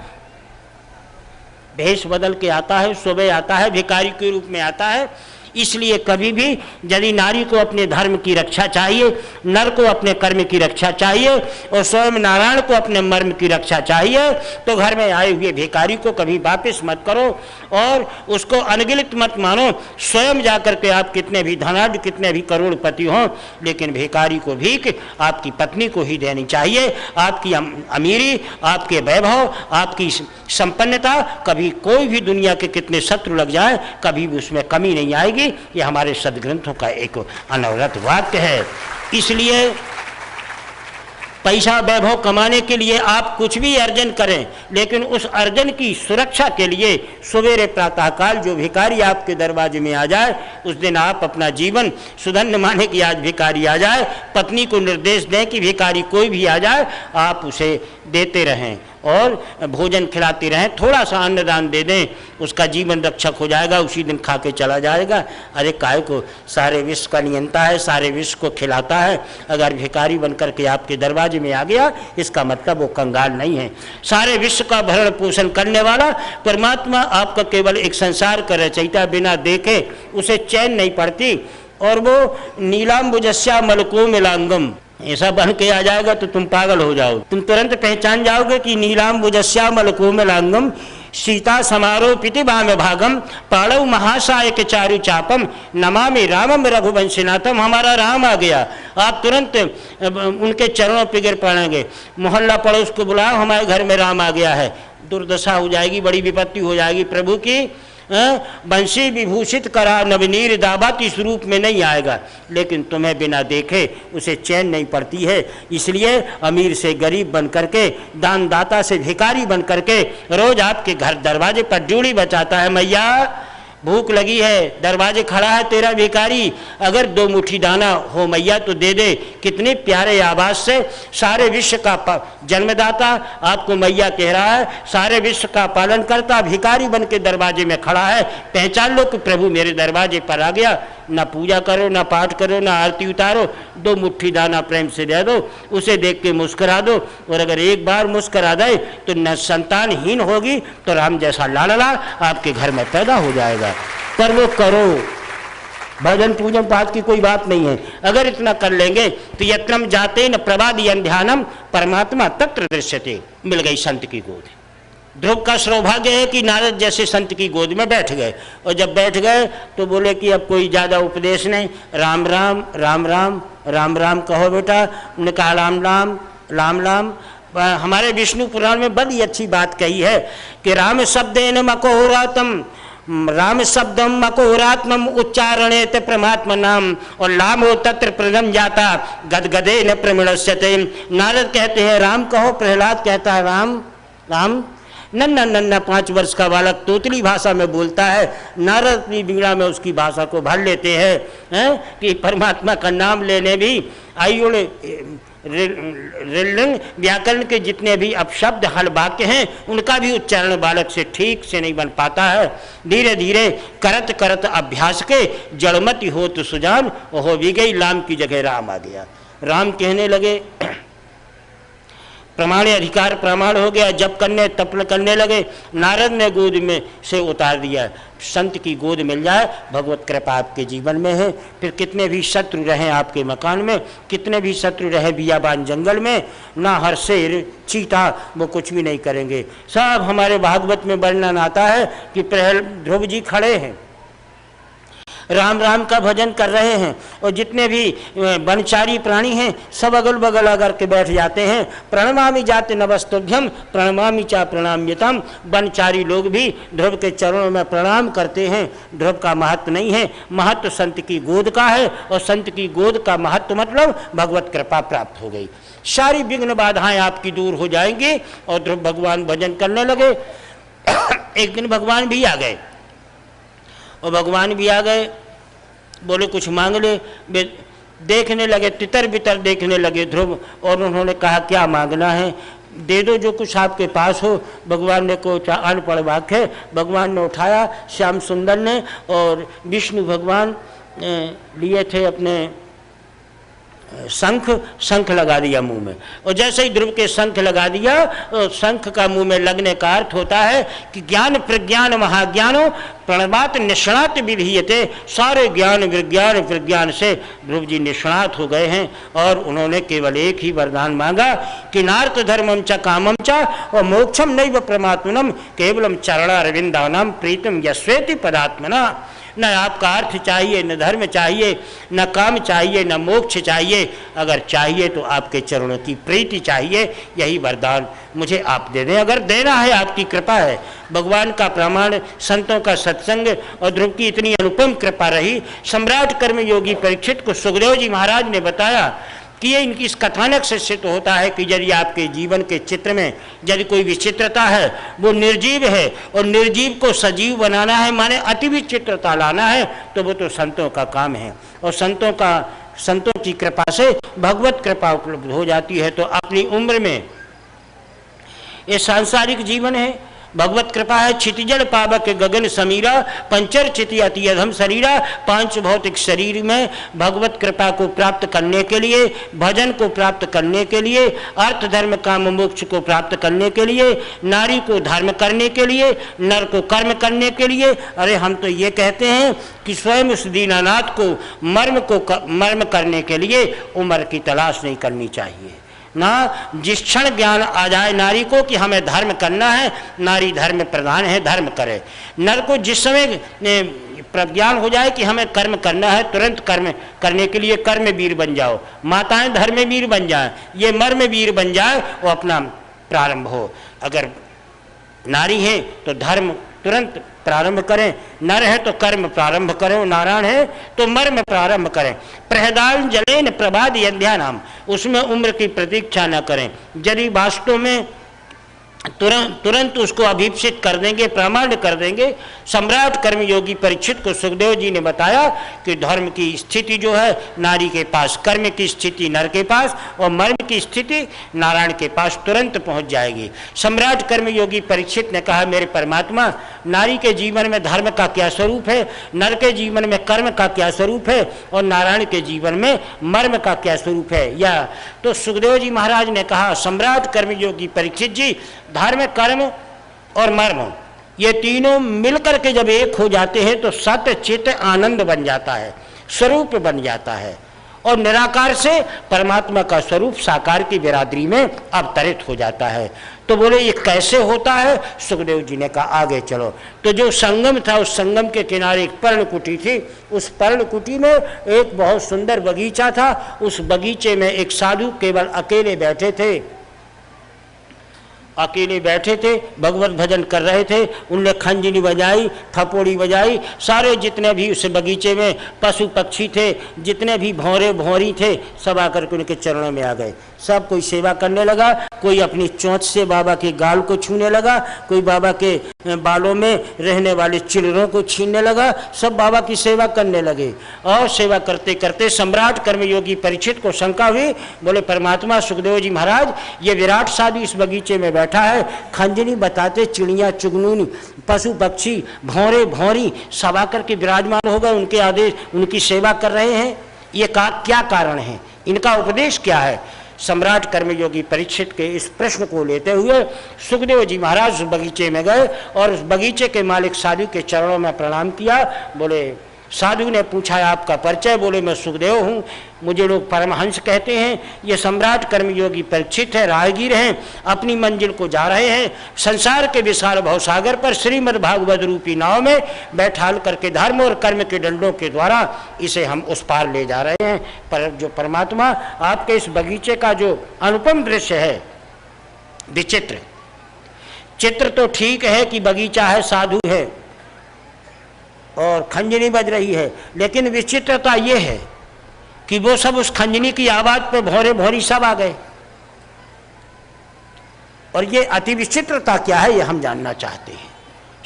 भेष बदल के आता है, सुबह आता है, भिखारी के रूप में आता है। इसलिए कभी भी यदि नारी को अपने धर्म की रक्षा चाहिए, नर को अपने कर्म की रक्षा चाहिए और स्वयं नारायण को अपने मर्म की रक्षा चाहिए, तो घर में आए हुए भिखारी को कभी वापस मत करो और उसको अनगिनत मत मानो। स्वयं जाकर के आप कितने भी धनाढ़, कितने भी करोड़पति हों, लेकिन भिखारी को भीख आपकी पत्नी को ही देनी चाहिए। आपकी अमीरी, आपके वैभव, आपकी संपन्नता, कभी कोई भी दुनिया के कितने शत्रु लग जाए, कभी भी उसमें कमी नहीं आएगी। ये हमारे सदग्रंथों का एक अनवरत वाक्य है। इसलिए पैसा वैभव कमाने के लिए आप कुछ भी अर्जन करें, लेकिन उस अर्जन की सुरक्षा के लिए सवेरे प्रातःकाल जो भिखारी आपके दरवाजे में आ जाए, उस दिन आप अपना जीवन सुधन्य माने कि आज भिखारी आ जाए, पत्नी को निर्देश दें कि भिखारी कोई भी आ जाए आप उसे देते रहें और भोजन खिलाते रहें, थोड़ा सा अन्नदान दे दें, उसका जीवन रक्षक हो जाएगा, उसी दिन खा के चला जाएगा। अरे काय को सारे विश्व का नियंता है, सारे विश्व को खिलाता है। अगर भिखारी बनकर के आपके दरवाजे में आ गया, इसका मतलब वो कंगाल नहीं है। सारे विश्व का भरण पोषण करने वाला परमात्मा आपका केवल एक संसार का रचयिता, बिना देखे उसे चैन नहीं पड़ती। और वो नीलाम्बुजस्या मलको मिलांगम ऐसा बन के आ जाएगा तो तुम पागल हो जाओ। तुम तुरंत पहचान जाओगे कि नीलाम्बुजस्या मलको मिलांगम सीता समारोपिति भाम भागम पाड़व महासाय के चारु चापम नमामि रामम रघुवंशीनाथम। हमारा राम आ गया, आप तुरंत उनके चरणों पर गिर पड़ेंगे। मोहल्ला पड़ोस को बुलाओ, हमारे घर में राम आ गया है, दुर्दशा हो जाएगी, बड़ी विपत्ति हो जाएगी। प्रभु की बंशी विभूषित करा नवनीर दावत इस रूप में नहीं आएगा, लेकिन तुम्हें बिना देखे उसे चैन नहीं पड़ती है। इसलिए अमीर से गरीब बन करके, दानदाता से भिखारी बन करके रोज आपके घर दरवाजे पर ड्यूड़ी बचाता है। मैया भूख लगी है, दरवाजे खड़ा है तेरा भिखारी, अगर 2 मुट्ठी दाना हो मैया तो दे दे। कितने प्यारे आवाज से सारे विश्व का जन्मदाता आपको मैया कह रहा है, सारे विश्व का पालन करता भिखारी बन के दरवाजे में खड़ा है। पहचान लो कि प्रभु मेरे दरवाजे पर आ गया। ना पूजा करो, ना पाठ करो, ना आरती उतारो, 2 मुट्ठी दाना प्रेम से दे दो, उसे देख के मुस्करा दो। और अगर एक बार मुस्करा दे तो न संतानहीन होगी तो राम जैसा लाडला आपके घर में पैदा हो जाएगा। पर वो करो, भजन पूजन पाठ की कोई बात नहीं है। अगर इतना कर लेंगे तो यत्रम जाते न प्रवादियन ध्यानम परमात्मा तत्र दृश्यते। मिल गई संत की गोद। ध्रुव का सौभाग्य है कि नारद जैसे संत की गोद में बैठ गए, और जब बैठ गए तो बोले कि अब कोई ज़्यादा उपदेश नहीं, राम राम राम राम राम राम कहो बेटा। उन्होंने कहा राम राम राम राम। हमारे विष्णु पुराण में बड़ी अच्छी बात कही है कि राम शब्देन मकोहरातम, राम शब्दम मकोहरात्मम उच्चारणे ते परमात्मा नाम, और लामो तत्र प्रदम जाता गदगदे न प्रमिणस्यते। नारद कहते हैं राम कहो, प्रहलाद कहता है राम राम। नन्ना नन्ना 5 वर्ष का बालक तोतली भाषा में बोलता है, नारद अपनी बीड़ा में उसकी भाषा को भर लेते हैं कि परमात्मा का नाम लेने भी आयुड़ व्याकरण के जितने भी अपशब्द हल वाक्य हैं उनका भी उच्चारण बालक से ठीक से नहीं बन पाता है। धीरे धीरे करत करत अभ्यास के जड़मति हो तो सुजान, हो भी गई लाम की जगह राम आ गया। राम कहने लगे, प्रमाणे अधिकार प्रमाण हो गया, जप करने तप करने लगे। नारद ने गोद में से उतार दिया। संत की गोद मिल जाए, भगवत कृपा आपके जीवन में है। फिर कितने भी शत्रु रहे आपके मकान में, कितने भी शत्रु रहे बियाबान जंगल में, ना हर शेर चीता वो कुछ भी नहीं करेंगे। सब हमारे भागवत में वर्णन आता है कि ध्रुव जी खड़े हैं, राम राम का भजन कर रहे हैं, और जितने भी वनचारी प्राणी हैं सब अगल बगल अगर के बैठ जाते हैं। प्रणमामि जाति नमस्तुभ्यम प्रणमामि चा प्रणाम्यतम। वनचारी लोग भी ध्रुव के चरणों में प्रणाम करते हैं। ध्रुव का महत्व नहीं है, महत्व संत की गोद का है, और संत की गोद का महत्व मतलब भगवत कृपा प्राप्त हो गई। सारी विघ्न बाधाएं आपकी दूर हो जाएंगी और ध्रुव भगवान भजन करने लगे। एक दिन भगवान भी आ गए, और भगवान भी आ गए, बोले कुछ मांग ले। देखने लगे, तितर बितर देखने लगे ध्रुव, और उन्होंने कहा क्या मांगना है, दे दो जो कुछ आपके पास हो। भगवान ने को अनपढ़ वाक्य भगवान ने उठाया, श्याम सुंदर ने, और विष्णु भगवान लिए थे अपने शंख लगा दिया मुंह में, और जैसे ही ध्रुव के शंख लगा दिया, शंख का मुंह में लगने का अर्थ होता है कि ज्ञान प्रज्ञान महाज्ञानो प्रणवात निष्णात विधीयते। सारे ज्ञान विज्ञान प्रज्ञान से ध्रुव जी निष्णात हो गए हैं, और उन्होंने केवल एक ही वरदान मांगा कि नार्थ धर्मम च कामम च और मोक्षम नैव प्रमात्मनम केवलम चरणारविंदानाम प्रीतम यस्वेति पदात्मना। न आपका अर्थ चाहिए, न धर्म चाहिए, न काम चाहिए, न मोक्ष चाहिए, अगर चाहिए तो आपके चरणों की प्रीति चाहिए। यही वरदान मुझे आप दे दें, अगर देना है आपकी कृपा है। भगवान का प्रमाण, संतों का सत्संग और ध्रुव की इतनी अनुपम कृपा रही। सम्राट कर्मयोगी परीक्षित को सुखदेव जी महाराज ने बताया कि ये इनकी इस कथानक से सिद्ध होता है कि यदि आपके जीवन के चित्र में यदि कोई विचित्रता है, वो निर्जीव है, और निर्जीव को सजीव बनाना है, माने अति विचित्रता लाना है, तो वो तो संतों का काम है। और संतों की कृपा से भगवत कृपा उपलब्ध हो जाती है। तो अपनी उम्र में ये सांसारिक जीवन है, भगवत कृपा है। क्षितिजल पावक गगन समीरा पंचर चिति अति अधम शरीरा। पांच भौतिक शरीर में भगवत कृपा को प्राप्त करने के लिए, भजन को प्राप्त करने के लिए, अर्थ धर्म काम मोक्ष को प्राप्त करने के लिए, नारी को धर्म करने के लिए, नर को कर्म करने के लिए। अरे हम तो ये कहते हैं कि स्वयं उस दीनानाथ को मर्म करने के लिए उम्र की तलाश नहीं करनी चाहिए ना। जिस क्षण ज्ञान आ जाए नारी को कि हमें धर्म करना है, नारी धर्म प्रधान है, धर्म करे। नर को जिस समय प्रज्ञान हो जाए कि हमें कर्म करना है, तुरंत कर्म करने के लिए कर्म वीर बन जाओ। माताएं धर्म वीर बन जाए, ये मर्म वीर बन जाए, वो अपना प्रारंभ हो। अगर नारी है तो धर्म तुरंत प्रारंभ करें, नर है तो कर्म प्रारंभ करें, नारायण है तो मर्म प्रारंभ करें। प्रहदान जलेन प्रभाद यद्या नाम, उसमें उम्र की प्रतीक्षा न करें। यदि वास्तव में तुरंत उसको अभीप्सित कर देंगे, प्रमाण कर देंगे। सम्राट कर्मयोगी परीक्षित को सुखदेव जी ने बताया कि धर्म की स्थिति जो है नारी के पास, कर्म की स्थिति नर के पास, और मर्म की स्थिति नारायण के पास तुरंत पहुंच जाएगी। सम्राट कर्मयोगी परीक्षित ने कहा, मेरे परमात्मा, नारी के जीवन में धर्म का क्या स्वरूप है, नर के जीवन में कर्म का क्या स्वरूप है, और नारायण के जीवन में मर्म का क्या स्वरूप है। या तो सुखदेव जी महाराज ने कहा, सम्राट कर्मयोगी परीक्षित जी, धर्म कर्म और मर्म ये तीनों मिलकर के जब एक हो जाते हैं तो सत्य चित्त आनंद बन जाता है, स्वरूप बन जाता है, और निराकार से परमात्मा का स्वरूप साकार की बिरादरी में अवतरित हो जाता है। तो बोले ये कैसे होता है? सुखदेव जी ने कहा आगे चलो। तो जो संगम था, उस संगम के किनारे एक पर्णकुटी थी। उस पर्णकुटी में एक बहुत सुंदर बगीचा था। उस बगीचे में एक साधु केवल अकेले बैठे थे, भगवत भजन कर रहे थे। उनने खंजनी बजाई, थपोड़ी बजाई। सारे जितने भी उस बगीचे में पशु पक्षी थे, जितने भी भौरे भौरी थे, सब आकर के उनके चरणों में आ गए। सब कोई सेवा करने लगा, कोई अपनी चोंच से बाबा के गाल को छूने लगा, कोई बाबा के बालों में रहने वाले चिड़रों को छीनने लगा। सब बाबा की सेवा करने लगे। और सेवा करते करते सम्राट कर्मयोगी परीक्षित को शंका हुई। बोले परमात्मा सुखदेव जी महाराज, ये विराट साधु इस बगीचे में बैठा है, खंजनी बताते चिड़िया चुगनूनी पशु पक्षी भौरे भौरी सब आकर के विराजमान हो गए, उनके आदेश उनकी सेवा कर रहे हैं। ये क्या कारण है, इनका उपदेश क्या है? सम्राट कर्मयोगी परीक्षित के इस प्रश्न को लेते हुए सुखदेव जी महाराज उस बगीचे में गए और उस बगीचे के मालिक साधु के चरणों में प्रणाम किया। बोले साधु ने पूछा आपका परिचय? बोले मैं सुखदेव हूँ, मुझे लोग परमहंस कहते हैं। ये सम्राट कर्मयोगी परीक्षित है, राहगीर हैं, अपनी मंजिल को जा रहे हैं। संसार के विशाल भवसागर पर श्रीमद् भागवत रूपी नाव में बैठाल करके धर्म और कर्म के डंडों के द्वारा इसे हम उस पार ले जा रहे हैं। पर जो परमात्मा आपके इस बगीचे का जो अनुपम दृश्य है, विचित्र चित्र तो ठीक है कि बगीचा है, साधु है और खंजनी बज रही है, लेकिन विचित्रता ये है कि वो सब उस खंजनी की आवाज पे भौरे भौरी सब आ गए। और ये अति विचित्रता क्या है, ये हम जानना चाहते हैं।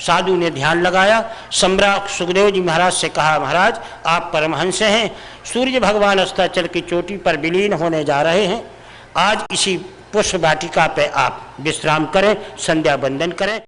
साधु ने ध्यान लगाया, सम्राट सुखदेव जी महाराज से कहा, महाराज आप परमहंस हैं, सूर्य भगवान अस्ताचल की चोटी पर विलीन होने जा रहे हैं, आज इसी पुष्प वाटिका पे आप विश्राम करें, संध्या बंदन करें।